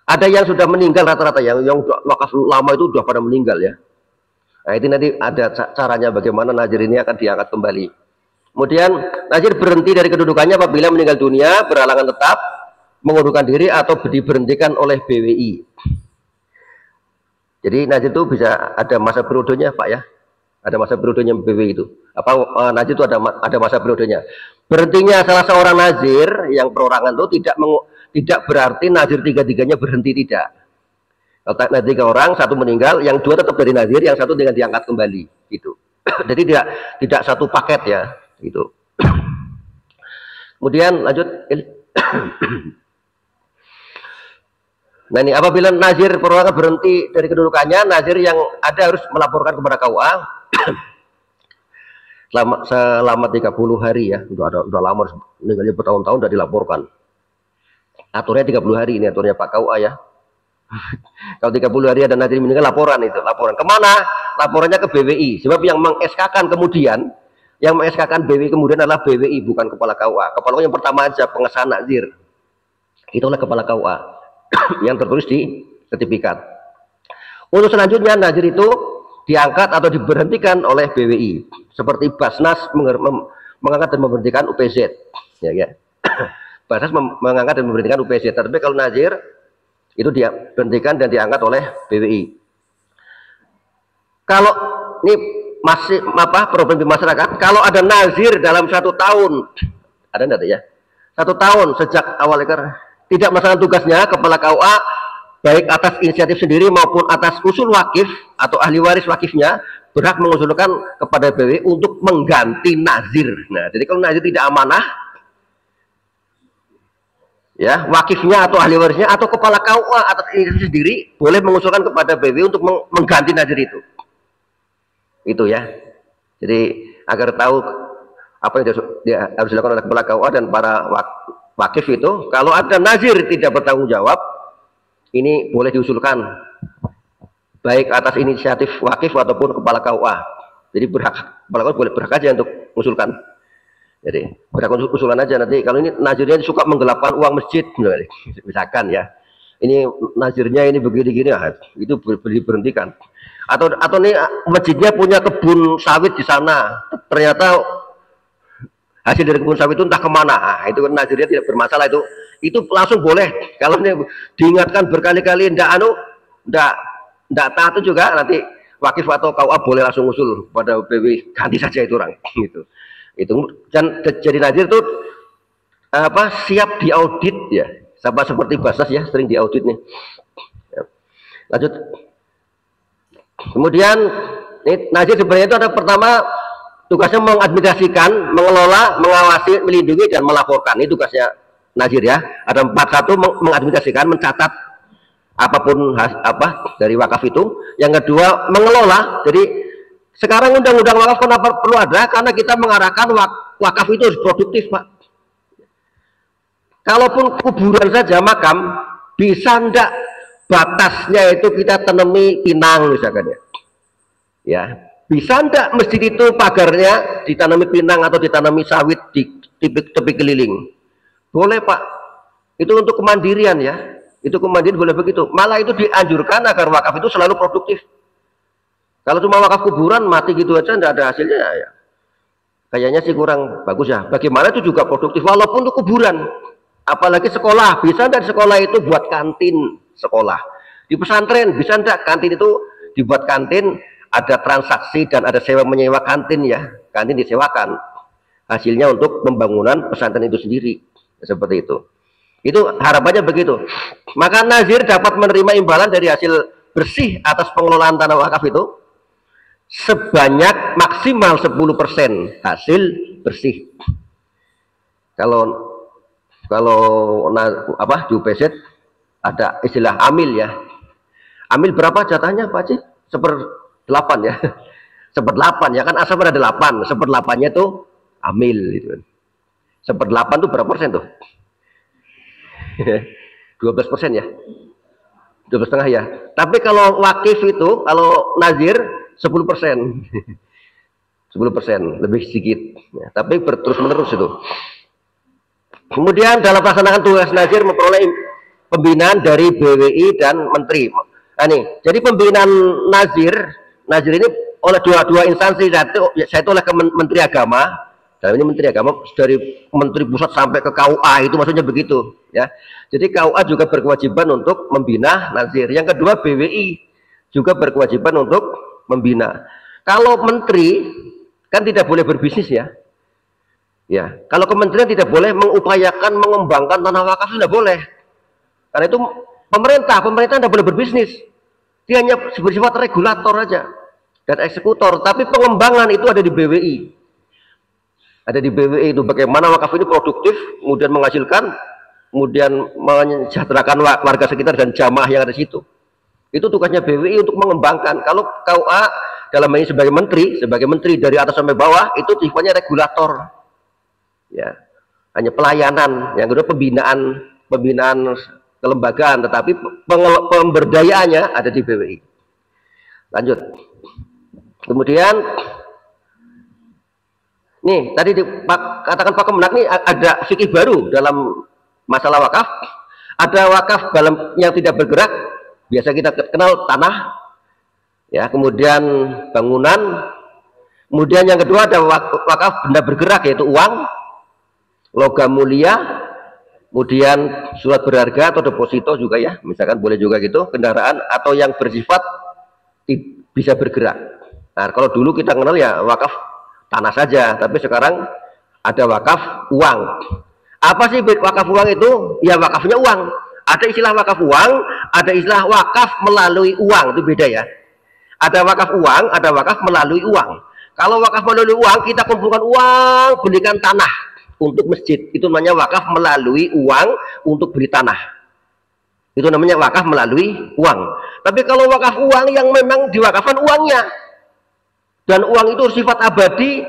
[SPEAKER 3] ada yang sudah meninggal rata-rata, yang wakaf lama itu sudah pada meninggal ya. Nah, itu nanti ada caranya bagaimana nazir ini akan diangkat kembali. Kemudian nazir berhenti dari kedudukannya apabila meninggal dunia, berhalangan tetap, mengundurkan diri, atau diberhentikan oleh BWI. Jadi nazir itu bisa ada masa periodenya Pak ya. Ada masa periodenya BWI itu. Nazir itu ada masa periodenya. Berhentinya salah seorang nazir yang perorangan itu tidak berarti nazir 3-3-nya berhenti, tidak. Kalau nazir 3 orang, 1 meninggal, yang 2 tetap dari nazir, yang 1 dengan diangkat kembali, gitu. Jadi tidak satu paket ya, gitu. Kemudian lanjut. Nah ini apabila nazir perorangan berhenti dari kedudukannya, nazir yang ada harus melaporkan kepada KUA selama 30 hari ya. Udah lama, meninggalnya bertahun-tahun sudah dilaporkan. Aturnya 30 hari, ini aturnya Pak KUA ya. Kalau 30 hari ada nazir meninggal, laporan kemana? Laporannya ke BWI. Sebab yang meng-SK-kan kemudian, BWI kemudian adalah BWI, bukan kepala KUA. Kepala yang pertama aja pengesahan nazir, itulah kepala KUA yang tertulis di sertifikat. Untuk selanjutnya nazir itu diangkat atau diberhentikan oleh BWI, seperti Basnas mengangkat dan memberhentikan UPZ ya. Basnas mengangkat dan memberhentikan UPZ. Tapi kalau nazir itu dia berhentikan dan diangkat oleh BWI. Kalau ini masih problem di masyarakat, kalau ada nazir dalam 1 tahun, ada enggak ya? 1 tahun sejak awal tidak melaksanakan tugasnya, kepala KUA baik atas inisiatif sendiri maupun atas usul wakif atau ahli waris wakifnya berhak mengusulkan kepada BWI untuk mengganti nazir. Nah, jadi kalau nazir tidak amanah, ya wakifnya atau ahli warisnya atau kepala KUA atas inisiatif sendiri boleh mengusulkan kepada BWI untuk mengganti nazir itu. Itu ya. Jadi agar tahu apa yang harus dilakukan oleh kepala KUA dan para wakif itu, kalau ada nazir tidak bertanggung jawab, ini boleh diusulkan baik atas inisiatif wakif ataupun kepala KUA. Jadi kepala KUA boleh berhak aja untuk mengusulkan. Jadi berhak usulan aja. Nanti kalau ini nazirnya suka menggelapkan uang masjid, misalkan ya, ini nazirnya ini begini-gini, itu diberhentikan. Atau nih masjidnya punya kebun sawit di sana, ternyata hasil dari kebun sawit itu entah kemana, itu nazirnya tidak bermasalah, itu langsung boleh. Kalau ini diingatkan berkali-kali ndak taat itu juga, nanti wakif atau KUA boleh langsung usul pada PW, ganti saja itu orang gitu. Itu dan jadi nazir itu siap diaudit ya, sama seperti Basnas ya, sering diaudit nih ya. Lanjut, kemudian ini nazir sebenarnya itu ada pertama tugasnya mengadministrasikan, mengelola, mengawasi, melindungi dan melaporkan. Ini tugasnya nazir ya. Ada 1 mengadministrasikan, mencatat apapun dari wakaf itu. Yang kedua mengelola. Jadi sekarang undang-undang wakaf kenapa perlu ada? Karena kita mengarahkan wakaf itu harus produktif, Pak. Kalaupun kuburan saja makam, bisa ndak batasnya itu kita tanami pinang misalkan ya. Ya, bisa ndak masjid itu pagarnya ditanami pinang atau ditanami sawit di tepi keliling? Boleh, Pak. Itu untuk kemandirian ya. Itu kemandirian boleh begitu. Malah itu dianjurkan agar wakaf itu selalu produktif. Kalau cuma wakaf kuburan mati gitu aja ndak ada hasilnya ya. Kayaknya sih kurang bagus ya. Bagaimana itu juga produktif walaupun untuk kuburan. Apalagi sekolah, bisa ndak di sekolah itu buat kantin sekolah. Di pesantren bisa ndak kantin itu dibuat kantin, ada transaksi dan ada sewa menyewa kantin ya. Kantin disewakan. Hasilnya untuk pembangunan pesantren itu sendiri. Seperti itu. Itu harapannya begitu. Maka nazir dapat menerima imbalan dari hasil bersih atas pengelolaan tanah wakaf itu sebanyak maksimal 10% hasil bersih. Kalau di UPZ ada istilah amil ya. Amil berapa jatahnya Pak Cik? 1/8 ya. 1/8 ya kan, asal ada 8. 1/8-nya tuh amil gitu. 1/8 tuh berapa persen tuh? 12% ya. 12,5 ya. Tapi kalau wakif itu, kalau nazir 10%. 10%, lebih sedikit ya, tapi terus menerus itu. Kemudian dalam pelaksanaan tugas nazir memperoleh pembinaan dari BWI dan menteri. Nah, nih, jadi pembinaan nazir ini oleh dua instansi, satu oleh Menteri Agama, dan ini Menteri Agama dari Menteri Pusat sampai ke KUA, itu maksudnya begitu ya. Jadi KUA juga berkewajiban untuk membina nazir. Yang kedua BWI juga berkewajiban untuk membina. Kalau menteri kan tidak boleh berbisnis ya. Ya, kalau kementerian tidak boleh mengupayakan mengembangkan tanah wakaf, tidak boleh. Karena itu pemerintah tidak boleh berbisnis. Dia hanya bersifat regulator aja dan eksekutor. Tapi pengembangan itu ada di BWI. Ada di BWI itu bagaimana wakaf ini produktif, kemudian menghasilkan, kemudian mensejahterakan warga sekitar dan jamaah yang ada di situ. Itu tugasnya BWI untuk mengembangkan. Kalau KUA dalam ini sebagai menteri dari atas sampai bawah itu sifatnya regulator. Ya, hanya pelayanan. Yang kedua pembinaan kelembagaan, tetapi pemberdayaannya ada di BWI. Lanjut. Kemudian nih tadi katakan Pak Kemenak nih ada fikih baru dalam masalah wakaf. Ada wakaf yang tidak bergerak, biasa kita kenal tanah, ya, kemudian bangunan, kemudian yang kedua ada wakaf benda bergerak yaitu uang, logam mulia, kemudian surat berharga atau deposito juga ya, misalkan boleh juga gitu, kendaraan atau yang bersifat bisa bergerak. Nah, kalau dulu kita kenal ya wakaf tanah saja, tapi sekarang ada wakaf uang. Apa sih wakaf uang itu? Ya wakafnya uang. Ada istilah wakaf uang, ada istilah wakaf melalui uang, itu beda ya. Ada wakaf uang, ada wakaf melalui uang. Kalau wakaf melalui uang, kita kumpulkan uang, belikan tanah untuk masjid. Itu namanya wakaf melalui uang untuk beli tanah. Itu namanya wakaf melalui uang. Tapi kalau wakaf uang yang memang diwakafkan uangnya, Dan uang itu sifat abadi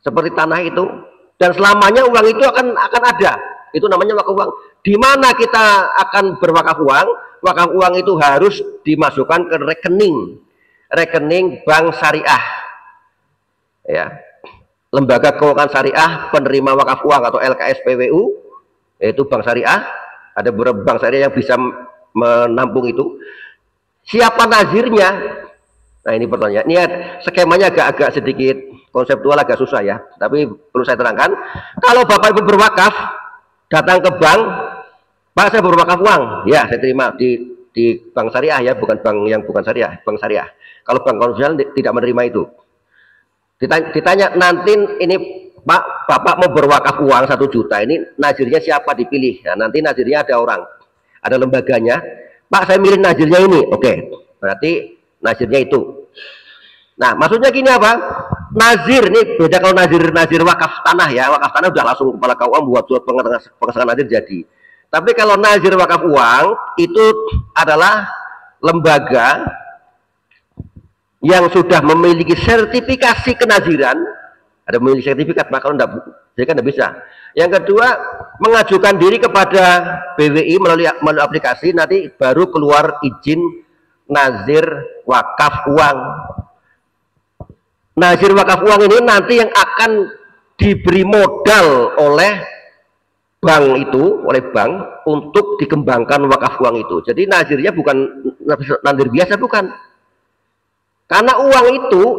[SPEAKER 3] seperti tanah itu, dan selamanya uang itu akan ada. Itu namanya wakaf uang. Di mana kita akan berwakaf uang? Wakaf uang itu harus dimasukkan ke rekening bank syariah. Ya. Lembaga Keuangan Syariah penerima wakaf uang atau LKSPWU, yaitu bank syariah. Ada beberapa bank syariah yang bisa menampung itu. Siapa nazirnya? Nah, ini pertanyaan. Ini skemanya agak sedikit konseptual, agak susah ya, tapi perlu saya terangkan. Kalau Bapak Ibu berwakaf, datang ke bank, Pak saya berwakaf uang, ya saya terima di bank syariah ya, bukan bank yang bukan syariah, bank syariah. Kalau bank konvensional tidak menerima itu. Ditanya nanti ini Pak, Bapak mau berwakaf uang 1 juta, ini nazirnya siapa dipilih? Nah, nanti nazirnya ada orang, ada lembaganya. Pak saya milih nazirnya ini, oke, berarti nazirnya itu. Nah, maksudnya gini apa? Nazir ini beda kalau nazir wakaf tanah ya. Wakaf tanah udah langsung kepala KUA buat surat pengesahan nazir jadi. Tapi kalau nazir wakaf uang itu adalah lembaga yang sudah memiliki sertifikasi kenaziran. Ada memiliki sertifikat, maka kalau tidak bisa. Yang kedua, mengajukan diri kepada BWI melalui aplikasi, nanti baru keluar izin nazir wakaf uang. Nazir wakaf uang ini nanti yang akan diberi modal oleh bank itu, oleh bank untuk dikembangkan wakaf uang itu. Jadi nazirnya bukan nazir biasa, bukan. Karena uang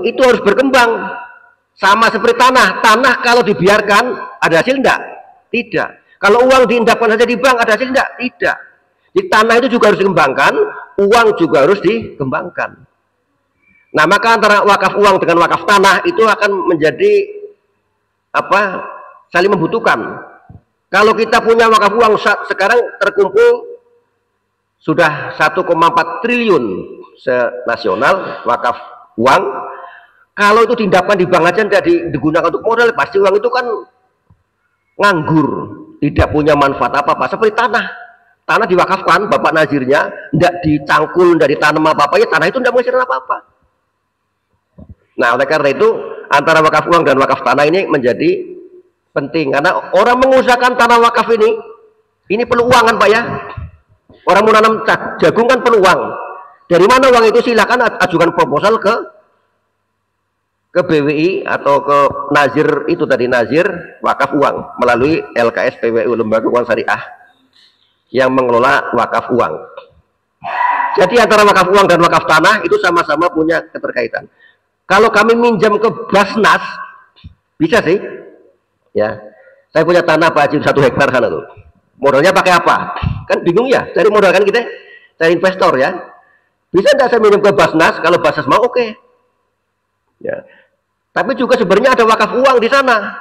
[SPEAKER 3] itu harus berkembang. Sama seperti tanah. Tanah kalau dibiarkan ada hasil enggak? Tidak. Kalau uang diendapkan saja di bank ada hasil enggak? Tidak. Di tanah itu juga harus dikembangkan, uang juga harus dikembangkan. Nah, maka antara wakaf uang dengan wakaf tanah itu akan menjadi apa? Saling membutuhkan. Kalau kita punya wakaf uang sekarang terkumpul sudah 1,4 triliun nasional wakaf uang. Kalau itu diendapkan di bank aja tidak digunakan untuk modal, pasti uang itu kan nganggur, tidak punya manfaat apa-apa. Seperti tanah. Tanah diwakafkan, bapak nazirnya tidak dicangkul, tidak ditanam apa-apa, ya tanah itu tidak menghasilkan apa-apa. Nah, oleh karena itu antara wakaf uang dan wakaf tanah ini menjadi penting, karena orang mengusahakan tanah wakaf ini perlu uang kan Pak ya. Orang mau nanam jagung kan perlu uang. Dari mana uang itu? Silakan ajukan proposal ke BWI atau ke nazir itu tadi, nazir wakaf uang melalui LKSPWU, Lembaga Keuangan Syariah yang mengelola wakaf uang. Jadi antara wakaf uang dan wakaf tanah itu sama-sama punya keterkaitan. Kalau kami minjam ke Basnas, bisa sih. Ya, saya punya tanah Pak Haji 1 hektar sana tuh. Modalnya pakai apa? Kan bingung ya, cari modal kan kita, cari investor ya. Bisa tidak saya minjem ke Basnas? Kalau Basnas mau, oke. Ya. Tapi juga sebenarnya ada wakaf uang di sana.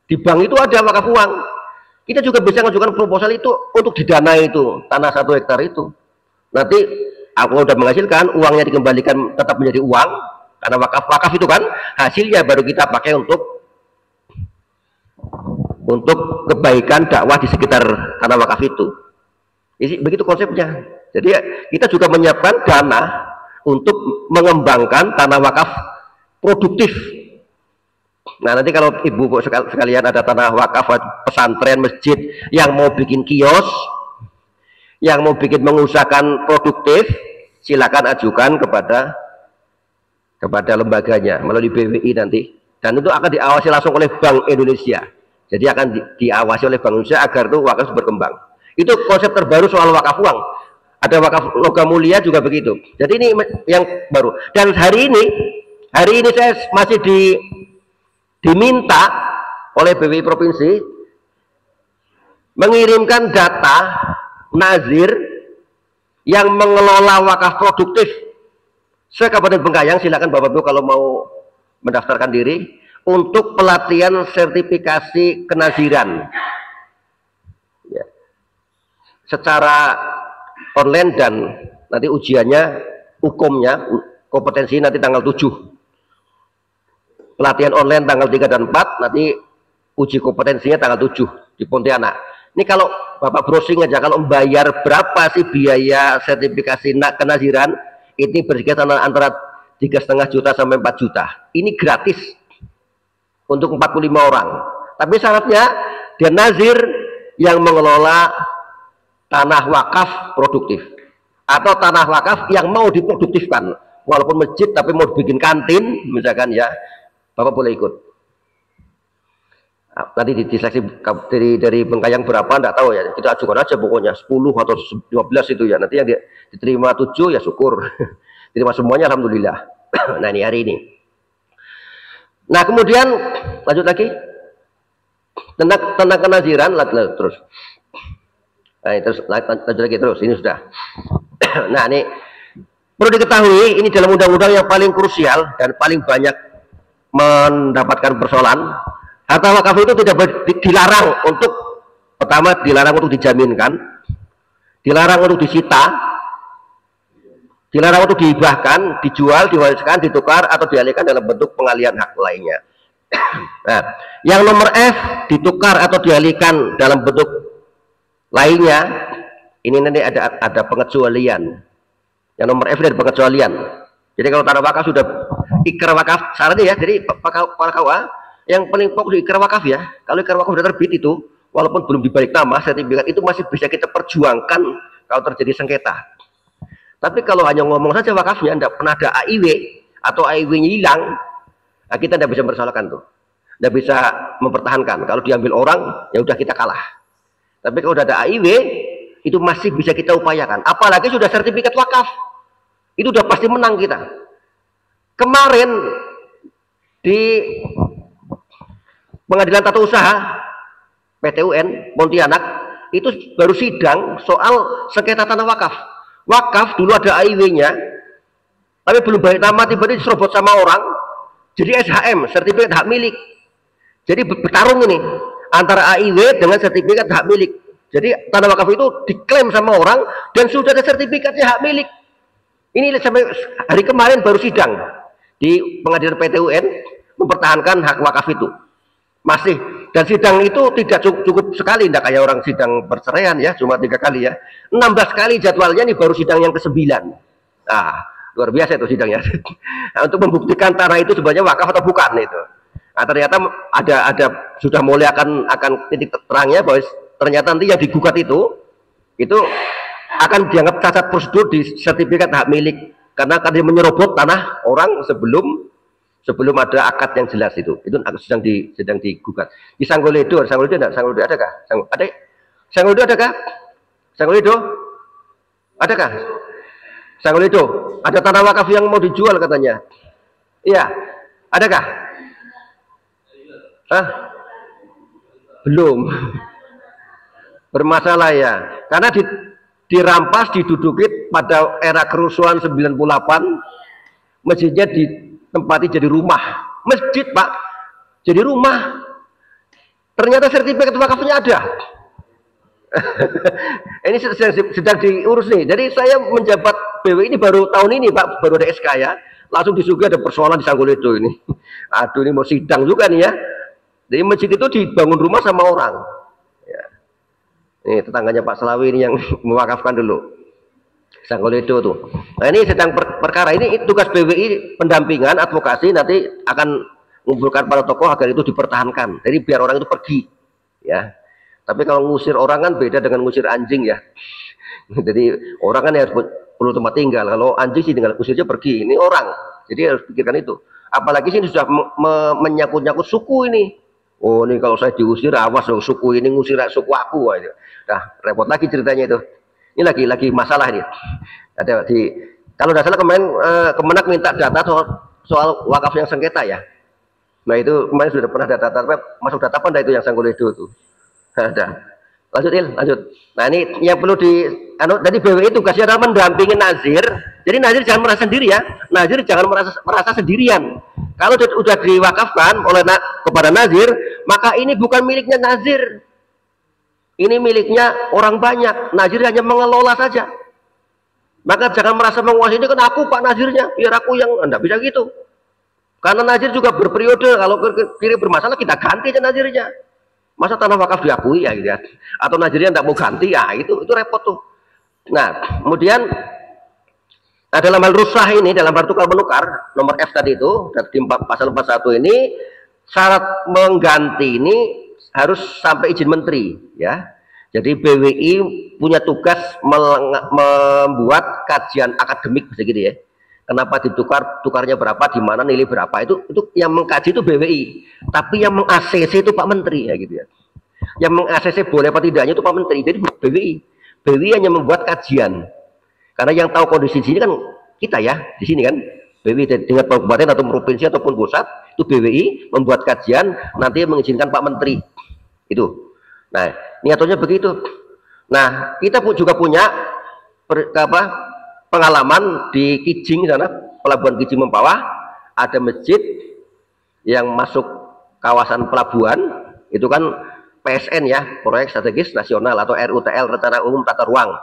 [SPEAKER 3] Di bank itu ada wakaf uang. Kita juga bisa mengajukan proposal itu untuk didanai itu tanah 1 hektar itu. Nanti aku udah menghasilkan, uangnya dikembalikan tetap menjadi uang. Karena wakaf itu kan hasilnya baru kita pakai untuk kebaikan dakwah di sekitar tanah wakaf itu. Begitu konsepnya. Jadi kita juga menyiapkan dana untuk mengembangkan tanah wakaf produktif. Nah, nanti kalau ibu sekalian ada tanah wakaf pesantren, masjid yang mau bikin kios, yang mau bikin mengusahakan produktif, silakan ajukan kepada lembaganya melalui BWI nanti, dan itu akan diawasi langsung oleh Bank Indonesia. Jadi akan diawasi oleh Bank Indonesia agar itu wakaf berkembang. Itu konsep terbaru soal wakaf uang. Ada wakaf logam mulia juga begitu. Jadi ini yang baru. Dan hari ini saya masih diminta oleh BWI provinsi mengirimkan data nazir yang mengelola wakaf produktif se-Kabupaten Bengkayang. Silakan Bapak Ibu kalau mau mendaftarkan diri untuk pelatihan sertifikasi kenaziran ya, secara online, dan nanti ujiannya, hukumnya, kompetensi nanti tanggal 7. Pelatihan online tanggal 3 dan 4, nanti uji kompetensinya tanggal 7 di Pontianak. Ini kalau Bapak browsing aja, kalau membayar berapa sih biaya sertifikasi kenaziran, ini berkisar antara 3,5 juta sampai 4 juta. Ini gratis untuk 45 orang. Tapi syaratnya dia nazir yang mengelola tanah wakaf produktif atau tanah wakaf yang mau diproduktifkan. Walaupun masjid tapi mau bikin kantin misalkan ya, Bapak boleh ikut. Tadi diseleksi dari Bengkayang berapa enggak tahu ya, kita ajukan aja pokoknya 10 atau 12 itu ya, nanti yang diterima 7 ya syukur, diterima semuanya alhamdulillah. Nah ini hari ini. Nah kemudian lanjut lagi tentang kenaziran terus. Nah, terus lanjut lagi terus, ini sudah. Nah ini perlu diketahui, ini dalam undang-undang yang paling krusial dan paling banyak mendapatkan persoalan. Harta wakaf itu tidak dilarang untuk, pertama dilarang untuk dijaminkan, dilarang untuk disita, dilarang untuk dihibahkan, dijual, diwariskan, ditukar atau dialihkan dalam bentuk pengalihan hak lainnya. Nah, yang nomor F ditukar atau dialihkan dalam bentuk lainnya, ini nanti ada pengecualian. Yang nomor F dari pengecualian. Jadi kalau tanah wakaf sudah ikrar wakaf, syaratnya ya, jadi para KUA yang paling pokok di ikrar wakaf ya. Kalau ikrar wakaf sudah terbit itu, walaupun belum dibalik nama, sertifikat itu masih bisa kita perjuangkan kalau terjadi sengketa. Tapi kalau hanya ngomong saja wakafnya, tidak pernah ada AIW atau AIW-nya hilang, nah kita tidak bisa mempersoalkan tuh, tidak bisa mempertahankan. Kalau diambil orang, ya udah kita kalah. Tapi kalau sudah ada AIW, itu masih bisa kita upayakan. Apalagi sudah sertifikat wakaf, itu udah pasti menang kita. Kemarin di Pengadilan Tata Usaha PT UN Pontianak itu baru sidang soal sengketa tanah wakaf. Wakaf dulu ada AIW-nya, tapi belum balik nama, tiba-tiba diserobot sama orang, jadi SHM, sertifikat hak milik. Jadi bertarung ini antara AIW dengan sertifikat hak milik. Jadi tanah wakaf itu diklaim sama orang dan sudah ada sertifikatnya hak milik. Ini sampai hari kemarin baru sidang di Pengadilan PT UN mempertahankan hak wakaf itu. Masih, dan sidang itu tidak cukup sekali, tidak kayak orang sidang perceraian ya, cuma 3 kali ya, 16 kali jadwalnya, ini baru sidang yang ke-9. Nah, luar biasa itu sidangnya. Nah, untuk membuktikan tanah itu sebenarnya wakaf atau bukan itu. Nah, ternyata ada sudah mulai akan titik terangnya bahwa ternyata nanti yang digugat itu akan dianggap cacat prosedur di sertifikat hak milik karena dia menyerobot tanah orang sebelum ada akad yang jelas itu sedang digugat. Di Sanggoledo enggak? Sanggoledo adakah? Adakah? Sanggoledo? Adakah? Sanggoledo, ada tanah wakaf yang mau dijual katanya. Iya, adakah? Hah? Belum. Bermasalah ya. Karena dirampas, diduduki pada era kerusuhan 98, masjidnya ditempati jadi rumah. Masjid, Pak. Jadi rumah. Ternyata sertifikat wakafnya ada. Ini sedang diurus nih. Jadi saya menjabat BW ini baru tahun ini, Pak. Baru ada SK ya. Langsung disuguhi ada persoalan di Sanggoledo ini. Aduh, ini mau sidang juga nih ya. Jadi masjid itu dibangun rumah sama orang. Ya. Ini tetangganya Pak Selawi ini yang mewakafkan dulu. Sanggoledo tuh. Nah ini sedang perkara ini tugas BWI pendampingan advokasi, nanti akan mengumpulkan para tokoh agar itu dipertahankan. Jadi biar orang itu pergi, ya. Tapi kalau ngusir orang kan beda dengan ngusir anjing ya. Jadi orang kan harus perlu tempat tinggal. Kalau anjing sih tinggal usirnya pergi. Ini orang, jadi harus pikirkan itu. Apalagi sini sudah menyangkut-nyangkut suku ini. Oh ini kalau saya diusir awas dong, suku ini ngusir suku aku. Nah repot lagi ceritanya itu. Ini lagi masalah ini. Ada kalau tidak salah kemarin Kemenak minta data soal wakaf yang sengketa ya. Nah itu kemarin sudah pernah data masuk data apa itu yang Sanggoledo itu. Ada. Lanjut. Nah ini yang perlu tadi BWI tugasnya adalah mendampingi nazir. Jadi nazir jangan merasa sendiri ya. Nazir jangan merasa sendirian. Kalau sudah diwakafkan kepada nazir, maka ini bukan miliknya nazir. Ini miliknya orang banyak. Nazir hanya mengelola saja. Maka jangan merasa menguasai, ini kan aku Pak nazirnya, biar aku yang enggak bisa gitu. Karena nazir juga berperiode. Kalau kiri bermasalah kita ganti aja nazirnya. Masa tanah wakaf diakui ya gitu ya. Atau nazirnya enggak mau ganti ya, itu repot tuh. Nah, kemudian Nah, dalam hal ruslah ini, dalam hal tukar menukar, nomor F tadi itu, di pasal 41 ini, syarat mengganti ini harus sampai izin menteri, ya. Jadi BWI punya tugas membuat kajian akademik begitu ya. Kenapa ditukar, tukarnya berapa, di mana, nilai berapa, itu yang mengkaji itu BWI. Tapi yang meng-ACC itu Pak Menteri ya gitu ya. Yang meng-ACC boleh apa tidaknya itu Pak Menteri. Jadi BWI. BWI hanya membuat kajian. Karena yang tahu kondisi di sini kan kita ya, di sini kan. BWI dengan kabupaten atau provinsi ataupun pusat, itu BWI membuat kajian, nanti mengizinkan Pak Menteri. Itu. Nah, niatnya begitu. Nah, kita juga punya pengalaman di Kijing sana, pelabuhan Kijing Mempawah, ada masjid yang masuk kawasan pelabuhan, itu kan PSN ya, Proyek Strategis Nasional atau RUTL, Rencana Umum Tata Ruang.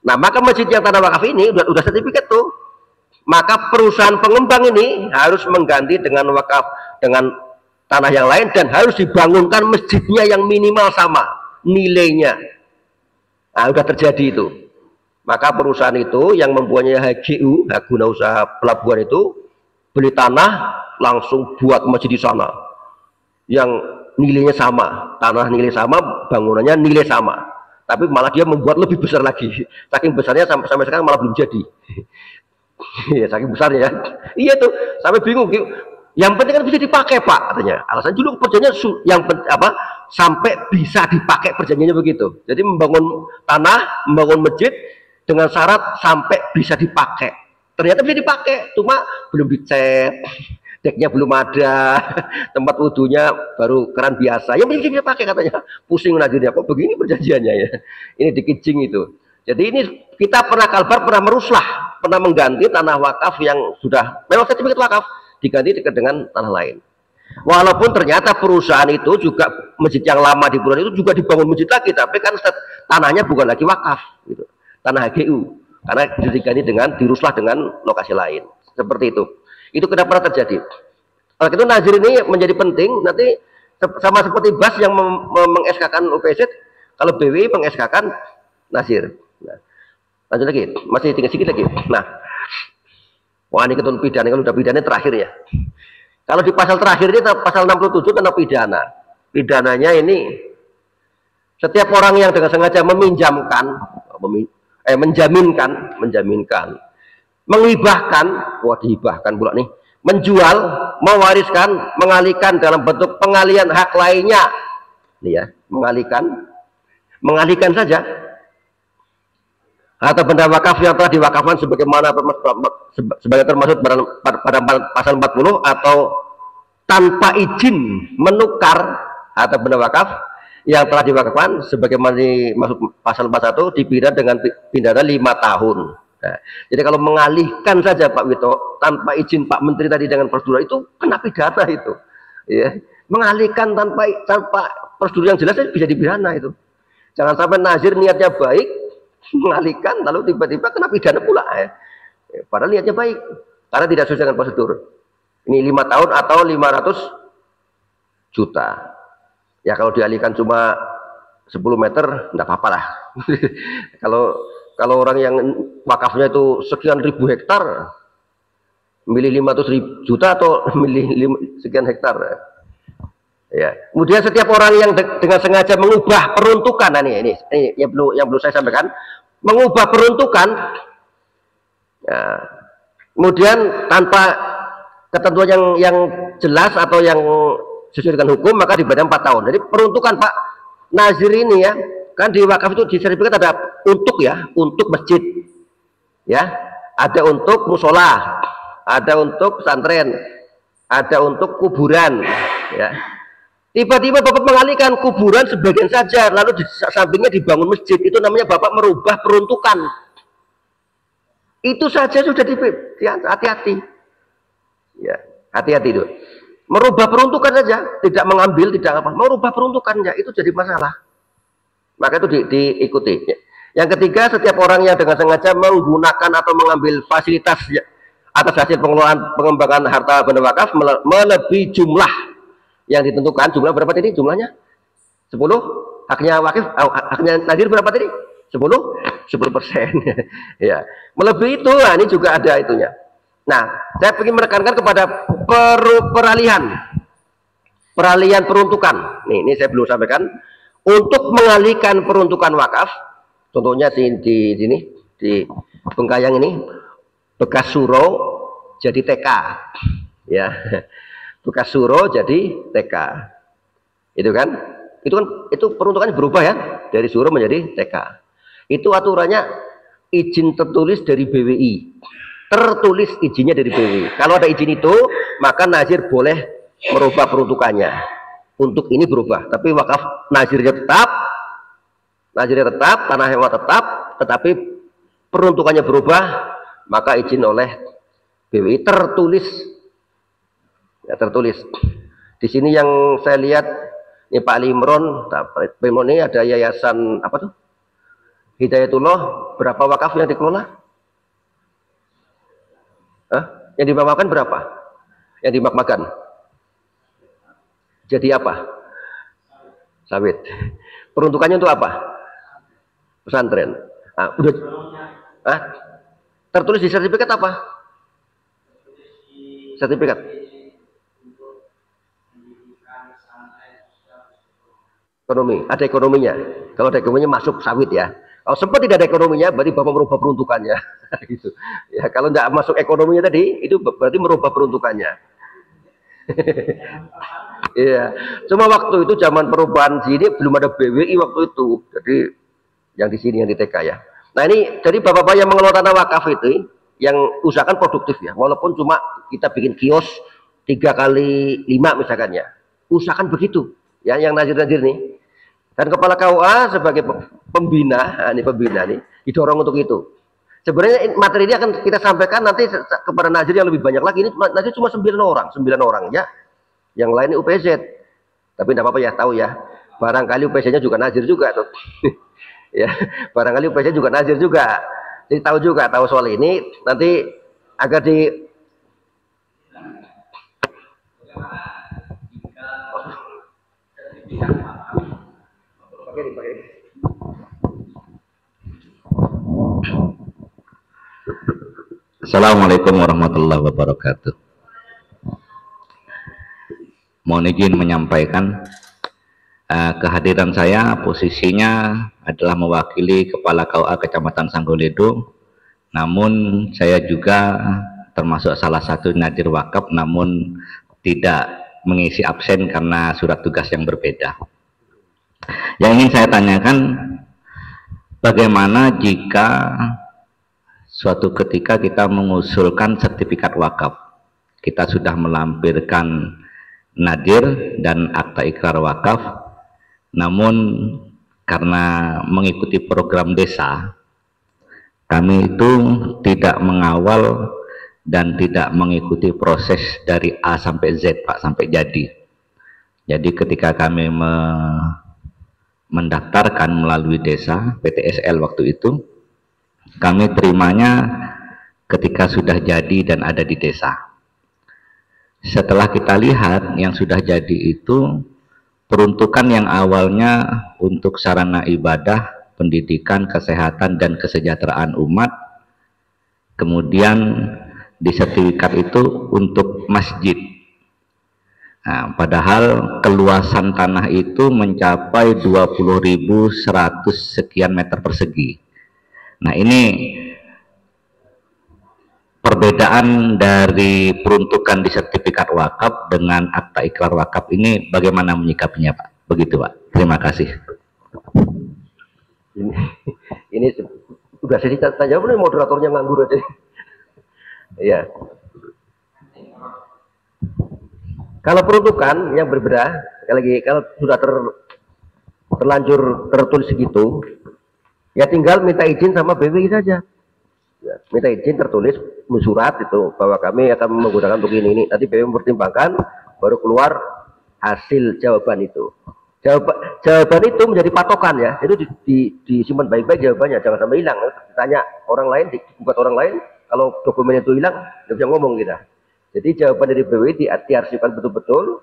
[SPEAKER 3] Nah, maka masjid yang tanah wakaf ini udah sertifikat tuh. Maka perusahaan pengembang ini harus mengganti dengan wakaf dengan tanah yang lain dan harus dibangunkan masjidnya yang minimal sama nilainya. Nah, udah terjadi itu. Maka perusahaan itu yang mempunyai HGU, hak guna usaha pelabuhan itu, beli tanah langsung buat masjid di sana yang nilainya sama, tanah nilai sama, bangunannya nilai sama, tapi malah dia membuat lebih besar lagi, saking besarnya sampai sekarang malah belum jadi. Ya, saking besarnya ya. Iya tuh, sampai bingung. Yang penting kan bisa dipakai Pak, katanya. Alasan dulu perjanjiannya yang sampai bisa dipakai, perjanjiannya begitu. Jadi membangun tanah, membangun masjid dengan syarat sampai bisa dipakai. Ternyata bisa dipakai, cuma belum dicat, deknya belum ada, tempat wudhunya baru keran biasa. Yang penting bisa dipakai katanya. Pusing lagi dia, kok begini perjanjiannya ya. Ini di Kijing itu. Jadi ini kita pernah kalbar, pernah meruslah, pernah mengganti tanah wakaf yang sudah memang sertifikat wakaf diganti dengan tanah lain. Walaupun ternyata perusahaan itu juga masjid yang lama di perusahaan itu juga dibangun masjid lagi, tapi kan tanahnya bukan lagi wakaf, gitu. Tanah HGU, karena diganti dengan diruslah dengan lokasi lain. Seperti itu. Itu tidak pernah terjadi. Oleh itu nazir ini menjadi penting. Nanti sama seperti BAS yang meng-SK-kan UPZ, kalau BWI meng-SK-kan nazir. Nah, lanjut lagi, masih tinggal sedikit lagi. Nah, wah ini ketentuan pidana, kalau sudah pidana terakhir ya. Kalau di pasal terakhir ini pasal 67 tentang pidana. Pidananya ini setiap orang yang dengan sengaja meminjamkan, menjaminkan, menghibahkan, wah dihibahkan pula nih, menjual, mewariskan, mengalihkan dalam bentuk pengalihan hak lainnya. Nih ya, mengalihkan saja. Atau benda wakaf yang telah diwakafkan sebagaimana sebagai termasuk pada pasal 40 atau tanpa izin menukar atau benda wakaf yang telah diwakafkan sebagaimana dimaksud pasal 41 dipidana dengan pidana 5 tahun. Nah, jadi kalau mengalihkan saja Pak Wito tanpa izin Pak Menteri tadi dengan prosedur itu kena pidana itu. Ya, mengalihkan tanpa prosedur yang jelas bisa dipidana itu. Jangan sampai nazir niatnya baik mengalihkan lalu tiba-tiba kena pidana pula ya. Padahal niatnya baik karena tidak sesuai dengan prosedur. Ini 5 tahun atau 500 juta. Ya kalau dialihkan cuma 10 meter enggak apa-apa lah. kalau orang yang wakafnya itu sekian ribu hektar milih 500 juta atau milih sekian hektar ya. Kemudian setiap orang yang dengan sengaja mengubah peruntukan, nah ini yang perlu saya sampaikan, mengubah peruntukan ya, kemudian tanpa ketentuan yang jelas atau yang sesuai dengan hukum, maka diberikan 4 tahun. Jadi peruntukan Pak nazir ini ya, kan di wakaf itu di sertifikat ada untuk masjid ya, ada untuk musola, ada untuk pesantren, ada untuk kuburan ya. Tiba-tiba Bapak mengalihkan kuburan sebagian saja, lalu di sampingnya dibangun masjid, itu namanya Bapak merubah peruntukan. Itu saja sudah hati-hati. Ya, hati-hati itu. Merubah peruntukan saja, tidak mengambil, tidak apa, merubah peruntukannya itu jadi masalah. Maka itu diikuti. Yang ketiga, setiap orang yang dengan sengaja menggunakan atau mengambil fasilitas atas hasil pengelolaan pengembangan harta benda wakaf melebihi jumlah yang ditentukan. Jumlah berapa tadi jumlahnya? 10. Haknya wakif, haknya nazir berapa tadi? 10. 10%. Ya, melebihi itu, nah ini juga ada itunya. Nah, saya ingin menekankan kepada peralihan peruntukan. Nih, ini saya belum sampaikan. Untuk mengalihkan peruntukan wakaf, contohnya di sini di Bengkayang ini, bekas suro jadi TK, ya, bekas suro jadi TK, itu kan itu peruntukannya berubah ya, dari suro menjadi TK. Itu aturannya izin tertulis dari BWI, tertulis izinnya dari BWI. Kalau ada izin itu, maka nazir boleh merubah peruntukannya. Untuk ini berubah, tapi wakaf nazirnya tetap, tanah hewan tetap, tetapi peruntukannya berubah, maka izin oleh BWI tertulis. Ya, tertulis. Di sini yang saya lihat ini Pak Limron, ini ada yayasan apa tuh? Hidayatullah, berapa wakaf yang dikelola? Hah? Yang dimakmakan berapa? Yang dimakmakan? Jadi apa? Sawit. Peruntukannya untuk apa? Pesantren. Nah, udah. Tertulis di sertifikat apa? Sertifikat. Ekonomi. Ada ekonominya. Kalau ada ekonominya masuk sawit ya. Kalau sempat tidak ada ekonominya, berarti Bapak merubah peruntukannya. Gitu. Ya, kalau tidak masuk ekonominya tadi, itu berarti merubah peruntukannya. Iya, cuma waktu itu zaman perubahan sini belum ada BWI waktu itu, jadi yang di sini yang di TK ya. Nah ini jadi bapak-bapak yang mengelola tanah wakaf itu yang usahakan produktif ya, walaupun cuma kita bikin kios 3x5 misalkan ya, usahakan begitu ya, yang nazir-nazir nih. Dan kepala KUA sebagai pembina, ini pembina nih didorong untuk itu. Sebenarnya materi ini akan kita sampaikan nanti kepada nazir yang lebih banyak lagi. Ini nazir cuma 9 orang ya. Yang lain ini UPZ. Tapi tidak apa-apa ya, tahu ya. Barangkali UPZ-nya juga nazir juga tuh. Ya, barangkali UPZ juga nazir juga. Jadi tahu soal ini nanti agar di
[SPEAKER 4] Assalamualaikum warahmatullahi wabarakatuh. Mohon izin menyampaikan kehadiran saya, posisinya adalah mewakili Kepala KUA Kecamatan Sanggoledo. Namun saya juga termasuk salah satu nazir wakaf, namun tidak mengisi absen karena surat tugas yang berbeda. Yang ingin saya tanyakan, bagaimana jika suatu ketika kita mengusulkan sertifikat wakaf, kita sudah melampirkan nadir dan akta ikrar wakaf, namun karena mengikuti program desa, kami itu tidak mengawal dan tidak mengikuti proses dari A sampai Z, Pak, sampai jadi. Jadi ketika kami mendaftarkan melalui desa PTSL waktu itu, kami terimanya ketika sudah jadi dan ada di desa. Setelah kita lihat yang sudah jadi itu peruntukan yang awalnya untuk sarana ibadah, pendidikan, kesehatan, dan kesejahteraan umat, kemudian di sertifikat itu untuk masjid. Nah, padahal keluasan tanah itu mencapai 20.100 sekian meter persegi. Nah, ini perbedaan dari peruntukan di sertifikat wakaf dengan akta ikrar wakaf ini bagaimana menyikapinya, Pak? Begitu, Pak. Terima kasih.
[SPEAKER 3] Ini udah saya tanya, moderatornya nganggur aja. Iya. Kalau peruntukan yang berbeda, lagi kalau sudah terlanjur tertulis segitu, ya tinggal minta izin sama BWI saja. Ya, minta izin tertulis surat itu bahwa kami akan menggunakan untuk ini. Nanti BWI mempertimbangkan, baru keluar hasil jawaban itu. Jawaban itu menjadi patokan ya. Itu disimpan baik-baik jawabannya, jangan sampai hilang. Ditanya orang lain, digugat orang lain, kalau dokumen itu hilang, nggak bisa ngomong kita. Jadi jawaban dari BWI diarsipkan betul-betul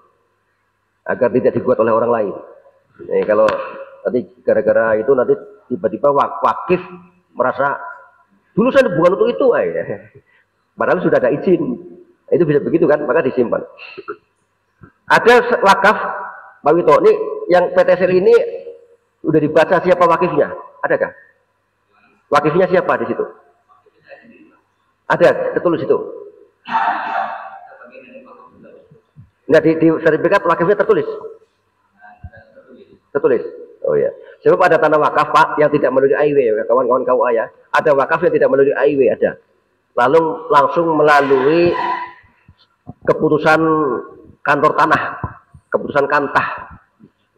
[SPEAKER 3] agar tidak digugat oleh orang lain. Kalau nanti gara-gara itu nanti tiba-tiba wakif merasa dulu saya bukan untuk itu, padahal sudah ada izin. Itu bisa begitu kan, maka disimpan. Ada wakaf, Pak Wito, ini yang PTSL ini udah dibaca siapa wakifnya? Adakah? Wakifnya siapa di situ? Ada, tertulis itu. Enggak, di sertifikat wakifnya tertulis. Tertulis. Oh ya. Sebab ada tanah wakaf Pak yang tidak melalui AIW, kawan-kawan KUA ya. Ada wakaf yang tidak melalui AIW ada. Lalu langsung melalui keputusan kantor tanah, keputusan kantah.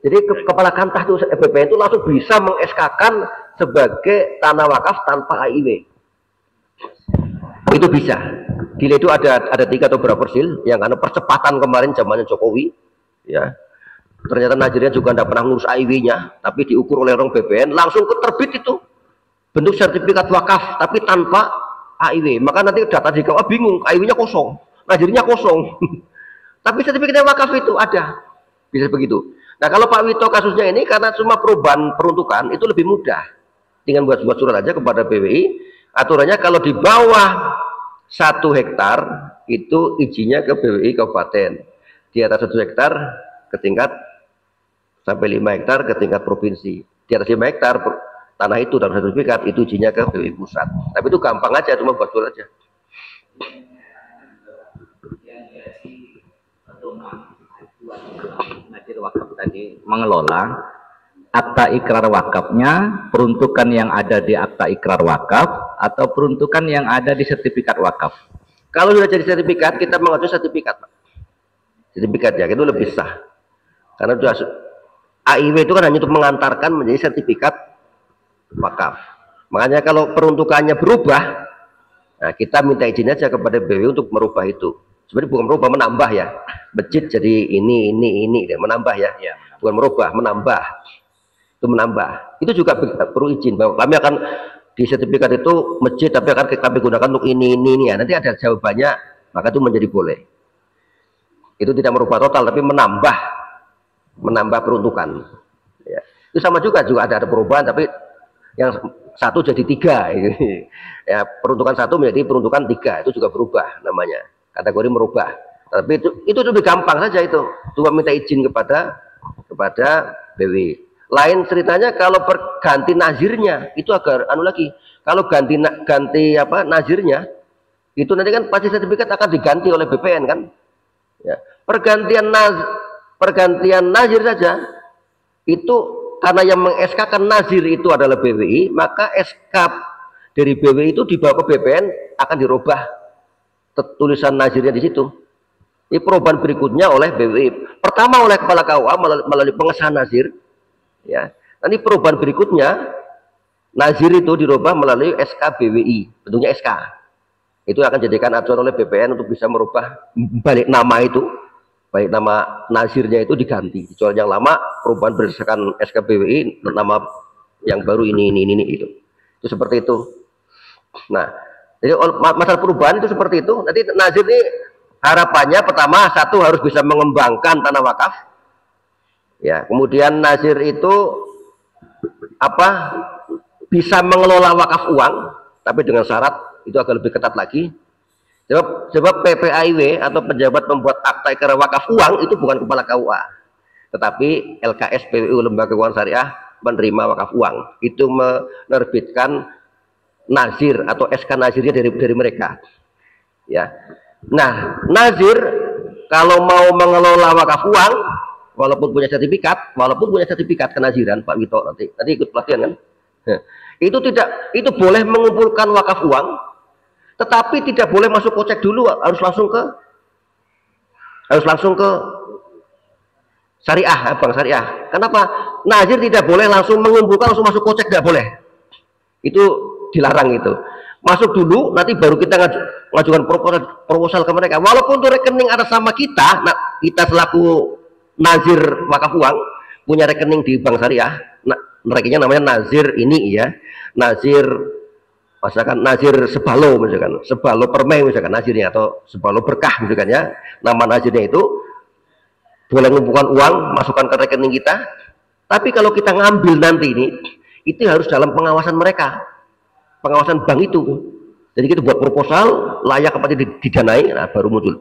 [SPEAKER 3] Jadi kepala kantah itu BPN itu langsung bisa meng-SK-kan sebagai tanah wakaf tanpa AIW. Itu bisa. Gila itu ada 3 atau berapa persil yang karena percepatan kemarin zamannya Jokowi, ya. Ternyata Najirnya juga tidak pernah ngurus AIW-nya, tapi diukur oleh orang BPN langsung terbit itu bentuk sertifikat wakaf, tapi tanpa AIW. Maka nanti data di KUA bingung, AIW-nya kosong, Najirnya kosong, tapi sertifikatnya wakaf itu ada, bisa begitu. Nah kalau Pak Wito kasusnya ini karena cuma perubahan peruntukan itu lebih mudah, tinggal buat surat aja kepada BWI. Aturannya kalau di bawah 1 hektar itu izinnya ke BWI kabupaten, di atas 1 hektar ke tingkat sampai 5 hektar ke tingkat provinsi, di atas 5 hektar tanah itu dalam sertifikat itu izinnya ke BWI pusat. Tapi itu gampang aja, cuma buat surat aja.
[SPEAKER 4] Najir wakaf tadi mengelola akta ikrar wakafnya, peruntukan yang ada di akta ikrar wakaf atau peruntukan yang ada di sertifikat wakaf.
[SPEAKER 3] Kalau sudah jadi sertifikat, kita mengacu sertifikat, Pak. Sertifikat ya, itu lebih sah. Karena sudah AIW itu kan hanya untuk mengantarkan menjadi sertifikat wakaf. Makanya kalau peruntukannya berubah, nah kita minta izin aja kepada BW untuk merubah itu. Sebenarnya bukan merubah, menambah ya. Masjid jadi ini, menambah ya. Bukan merubah, menambah. Itu menambah. Itu juga perlu izin bahwa kami akan di sertifikat itu masjid tapi akan kami gunakan untuk ini ya. Nanti ada jawabannya, maka itu menjadi boleh. Itu tidak merubah total tapi menambah peruntukan. Ya. Itu sama juga ada perubahan tapi yang 1 jadi 3. Ya, peruntukan 1 menjadi peruntukan 3 itu juga berubah namanya. Kategori merubah. Tapi itu lebih gampang saja itu. Cuma minta izin kepada BW. Lain ceritanya kalau ganti nazirnya itu agak lagi. Kalau ganti nazirnya itu nanti kan pasti sertifikat akan diganti oleh BPN kan. Ya. Pergantian nazir saja itu karena yang meng-SK-kan nazir itu adalah BWI, maka SK dari BWI itu dibawa ke BPN akan dirubah tulisan nazirnya di situ. Ini perubahan berikutnya oleh BWI. Pertama oleh kepala KUA melalui pengesahan nazir. Ya, nanti perubahan berikutnya nazir itu dirubah melalui SK BWI, bentuknya SK. Itu akan jadikan acuan oleh BPN untuk bisa merubah balik nama itu, balik nama nazirnya itu diganti. Soal yang lama perubahan berdasarkan SK BWI, nama yang baru ini itu. Itu seperti itu. Nah, jadi masalah perubahan itu seperti itu. Nanti nazir ini harapannya pertama 1 harus bisa mengembangkan tanah wakaf. Ya, kemudian nazir itu bisa mengelola wakaf uang, tapi dengan syarat itu agak lebih ketat lagi. Sebab PPAIW atau pejabat membuat akta ikrar wakaf uang itu bukan kepala KUA, tetapi LKS PWU Lembaga Keuangan Syariah menerima wakaf uang. Itu menerbitkan nazir atau SK nazirnya dari mereka. Ya. Nah, nazir kalau mau mengelola wakaf uang walaupun punya sertifikat kenaziran Pak Wito nanti ikut pelatihan kan. Itu boleh mengumpulkan wakaf uang, tetapi tidak boleh masuk kocek dulu, harus langsung ke syariah, bank syariah. Kenapa? Nazir tidak boleh langsung mengumpulkan langsung masuk kocek, tidak boleh. Itu dilarang itu. Masuk dulu, nanti baru kita ngajukan proposal ke mereka. Walaupun itu rekening atas nama kita, kita selaku nazir wakaf uang punya rekening di bank syariah, rekeningnya namanya nazir ini ya, nazir misalkan nazir sebalo misalkan, sebalo permai misalkan nazirnya, atau sebalo berkah misalkan ya, nama nazirnya itu boleh mengumpulkan uang masukkan ke rekening kita. Tapi kalau kita ngambil nanti ini, itu harus dalam pengawasan mereka. pengawasan bank itu. Jadi kita buat proposal layak apa tidak didanai, nah baru muncul.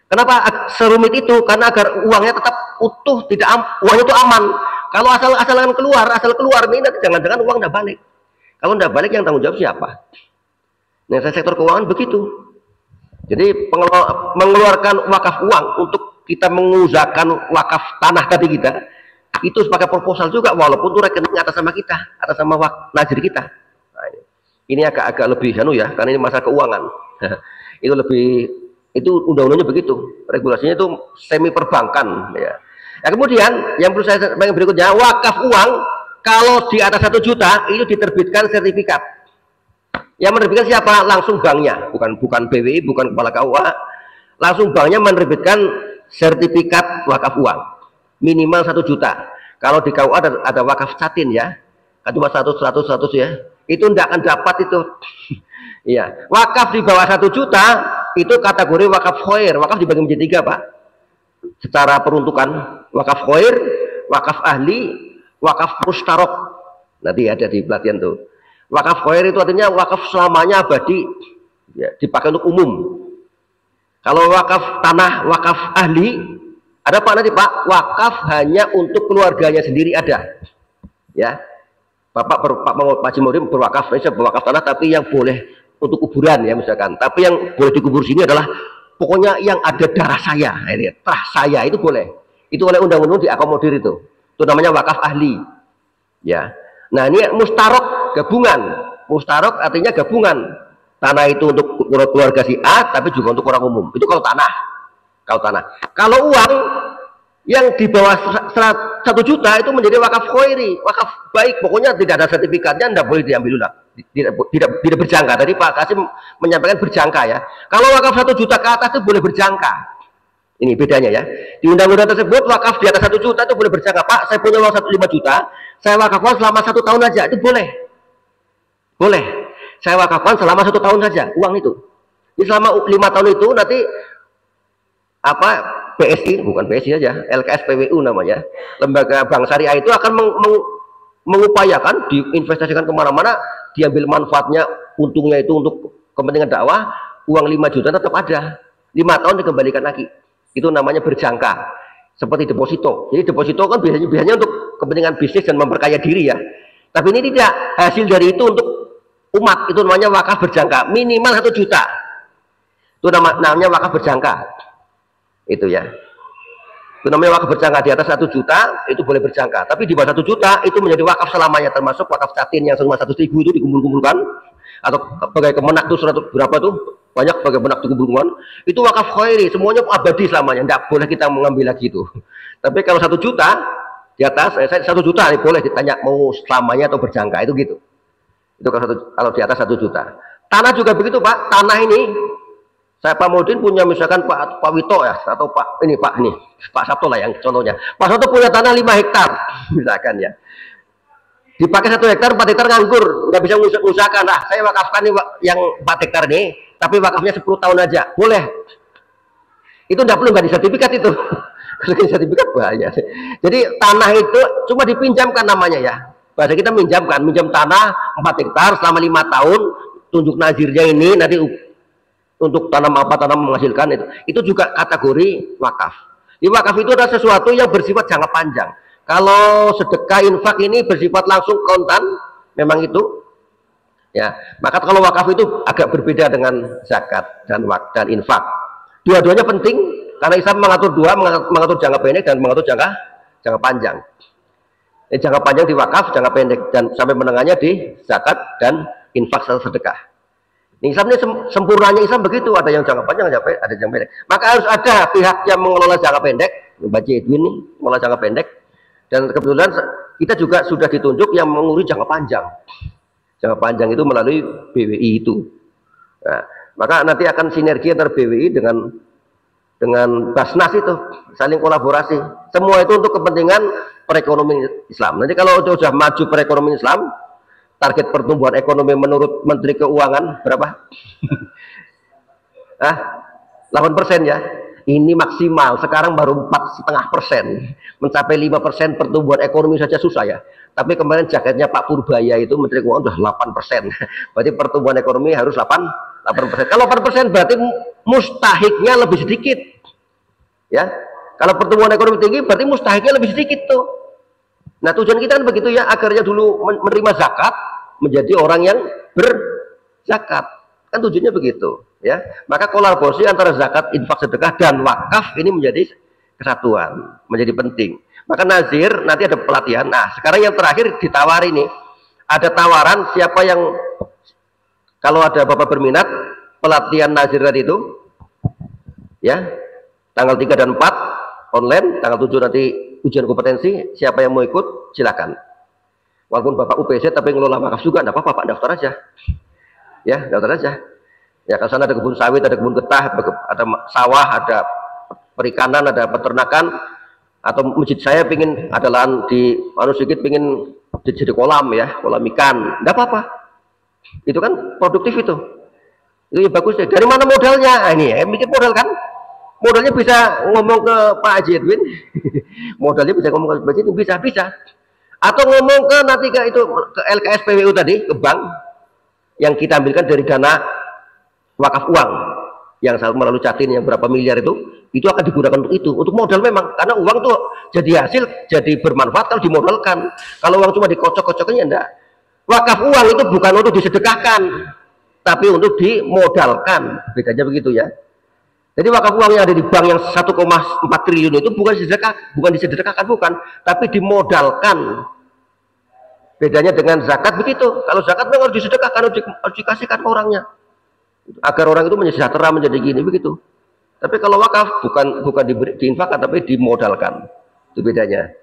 [SPEAKER 3] Kenapa serumit itu? Karena agar uangnya tetap utuh, uangnya itu aman. Kalau asal keluar nih, nanti jangan-jangan uang nggak balik. Kalau nggak balik yang tanggung jawab siapa? Nah, sektor keuangan begitu. Jadi mengeluarkan wakaf uang untuk kita mengusahakan wakaf tanah tadi kita, itu sebagai proposal juga, walaupun itu rekening atas nama kita, atas nama nazir kita. Nah, ini agak lebih ya, karena ini masalah keuangan. Itu lebih, itu undang-undangnya begitu, regulasinya itu semi perbankan ya. Nah, kemudian yang perlu saya sampaikan berikutnya, wakaf uang kalau di atas 1 juta itu diterbitkan sertifikat. Yang menerbitkan siapa? Langsung banknya, bukan BWI, bukan kepala KUA. Langsung banknya menerbitkan sertifikat wakaf uang minimal 1 juta. Kalau di KUA ada wakaf catin ya, cuma 100 ya, itu tidak akan dapat itu. Iya, wakaf di bawah 1 juta itu kategori wakaf khair. Wakaf dibagi menjadi 3 Pak, secara peruntukan: wakaf khair, wakaf ahli, wakaf mustarok. Nanti ada di pelatihan tuh. Wakaf khair itu artinya wakaf selamanya abadi ya, dipakai untuk umum. Kalau wakaf tanah, wakaf ahli, ada Pak nanti Pak, wakaf hanya untuk keluarganya sendiri ada. Ya, Pak Haji Murim berwakaf, saya berwakaf tanah, tapi yang boleh untuk kuburan ya misalkan. Tapi yang boleh dikubur sini adalah pokoknya yang ada darah saya, ini terah saya itu boleh. Itu oleh undang-undang diakomodir itu. Itu namanya wakaf ahli. Ya. Nah ini mustarok, gabungan. Mustarok artinya gabungan. Tanah itu untuk keluarga si A, tapi juga untuk orang umum. Itu kalau tanah. Kalau uang yang di bawah 1 juta itu menjadi wakaf khairi, wakaf baik. Pokoknya tidak ada sertifikatnya, tidak boleh diambil ulang. Tidak berjangka. Tadi Pak Kasim menyampaikan berjangka ya. Kalau wakaf 1 juta ke atas itu boleh berjangka. Ini bedanya ya. Di undang-undang tersebut wakaf di atas 1 juta itu boleh berjangka. Pak, saya punya uang 5 juta, saya wakafkan selama 1 tahun aja, itu boleh. Boleh. Saya wakafkan selama 1 tahun saja uang itu. Jadi selama 5 tahun itu nanti apa BSI, bukan BSI saja, LKSPWU namanya, lembaga bank syariah itu akan mengupayakan diinvestasikan kemana-mana, diambil manfaatnya, untungnya itu untuk kepentingan dakwah. Uang 5 juta tetap ada, 5 tahun dikembalikan lagi. Itu namanya berjangka, seperti deposito. Jadi deposito kan biasanya untuk kepentingan bisnis dan memperkaya diri ya. Tapi ini tidak, hasil dari itu untuk umat, itu namanya wakaf berjangka, minimal 1 juta. Itu namanya wakaf berjangka. Itu ya. Itu namanya wakaf berjangka. Di atas 1 juta itu boleh berjangka. Tapi di bawah 1 juta itu menjadi wakaf selamanya, termasuk wakaf catin yang cuma 100.000 itu dikumpul-kumpulkan. Atau sebagai kemenak tuh 100 berapa tuh? Banyak sebagai kemenak tuh kumpul-kumpulkan. Itu wakaf khairi, semuanya abadi selamanya. Tidak boleh kita mengambil lagi itu. Tapi kalau 1 juta di atas, 1 juta ini boleh ditanya mau selamanya atau berjangka, itu gitu. Itu kalau di atas 1 juta. Tanah juga begitu Pak. Tanah ini saya Pak Modin punya misalkan Pak Wito ya, atau Pak Sabto lah yang contohnya. Pak Sabto punya tanah 5 hektar misalkan ya. Dipakai 1 hektar, 4 hektar nganggur, nggak bisa mengusahakan. Nah, saya wakafkan nih yang 4 hektar nih, tapi wakafnya 10 tahun aja, boleh. Itu nggak perlu, nggak disertifikat itu. Kalau sertifikat bahaya. Jadi tanah itu cuma dipinjamkan namanya ya. Bahasa kita minjam tanah 4 hektar selama 5 tahun, tunjuk nazirnya ini nanti untuk tanam apa, tanam menghasilkan itu juga kategori wakaf. Di wakaf itu adalah sesuatu yang bersifat jangka panjang. Kalau sedekah infak ini bersifat langsung kontan, memang itu ya. Maka kalau wakaf itu agak berbeda dengan zakat dan infak. Dua-duanya penting karena Islam mengatur mengatur jangka pendek dan mengatur jangka panjang. Jangka panjang di wakaf, jangka pendek dan sampai menengahnya di zakat dan infak serta sedekah. Islam ini sempurnanya Islam begitu, ada yang jangka panjang, ada yang pendek. Maka harus ada pihak yang mengelola jangka pendek, Mbak Edwin ini mengelola jangka pendek, dan kebetulan kita juga sudah ditunjuk yang mengurus jangka panjang. Jangka panjang itu melalui BWI itu. Nah, maka nanti akan sinergi antara BWI dengan Basnas itu, saling kolaborasi. Semua itu untuk kepentingan perekonomian Islam. Nanti kalau sudah maju perekonomian Islam, target pertumbuhan ekonomi menurut Menteri Keuangan berapa? 8% ya. Ini maksimal, sekarang baru 4,5%, mencapai 5% pertumbuhan ekonomi saja susah ya. Tapi kemarin jaketnya Pak Purbaya itu Menteri Keuangan sudah 8%. Berarti pertumbuhan ekonomi harus 8%. Kalau 8% berarti mustahiknya lebih sedikit. Ya. Kalau pertumbuhan ekonomi tinggi berarti mustahiknya lebih sedikit tuh. Nah, tujuan kita kan begitu ya, agarnya dulu menerima zakat menjadi orang yang berzakat. Kan tujuannya begitu, ya. Maka kolaborasi antara zakat, infak, sedekah dan wakaf ini menjadi kesatuan, menjadi penting. Maka nazir nanti ada pelatihan. Nah, sekarang yang terakhir ditawari nih. Ada tawaran siapa yang kalau ada Bapak berminat pelatihan nazir tadi itu, ya. Tanggal 3 dan 4 online, tanggal 7 nanti ujian kompetensi, siapa yang mau ikut silakan. Walaupun Bapak UPZ tapi ngelola wakaf juga enggak apa-apa, Pak, daftar aja. Ya, daftar aja. Ya, kalau sana ada kebun sawit, ada kebun getah, ada sawah, ada perikanan, ada peternakan, atau masjid saya pingin ada lahan di sedikit pingin jadi kolam ya, kolam ikan, enggak apa-apa. Itu kan produktif itu. Itu ya bagus deh. Dari mana modalnya? Nah, ini ya, mikir modal kan? Modalnya bisa ngomong ke Pak Haji Edwin. Modalnya bisa ngomong ke Pak Haji Edwin, bisa. Atau ngomong ke nanti ke itu ke LKSPWU tadi, ke bank yang kita ambilkan dari dana wakaf uang yang melalui Catin yang berapa miliar itu akan digunakan untuk itu, untuk modal memang, karena uang tuh jadi hasil, jadi bermanfaat kalau dimodalkan. Kalau uang cuma dikocok-kocoknya enggak. Wakaf uang itu bukan untuk disedekahkan, tapi untuk dimodalkan. Bedanya begitu ya. Jadi wakaf uang yang ada di bank yang 1,4 triliun itu bukan disedekahkan, bukan, tapi dimodalkan. Bedanya dengan zakat begitu. Kalau zakat memang harus disedekahkan, harus dikasihkan ke orangnya, agar orang itu menjadi sejahtera, menjadi gini begitu. Tapi kalau wakaf bukan diinfakkan tapi dimodalkan. Itu bedanya.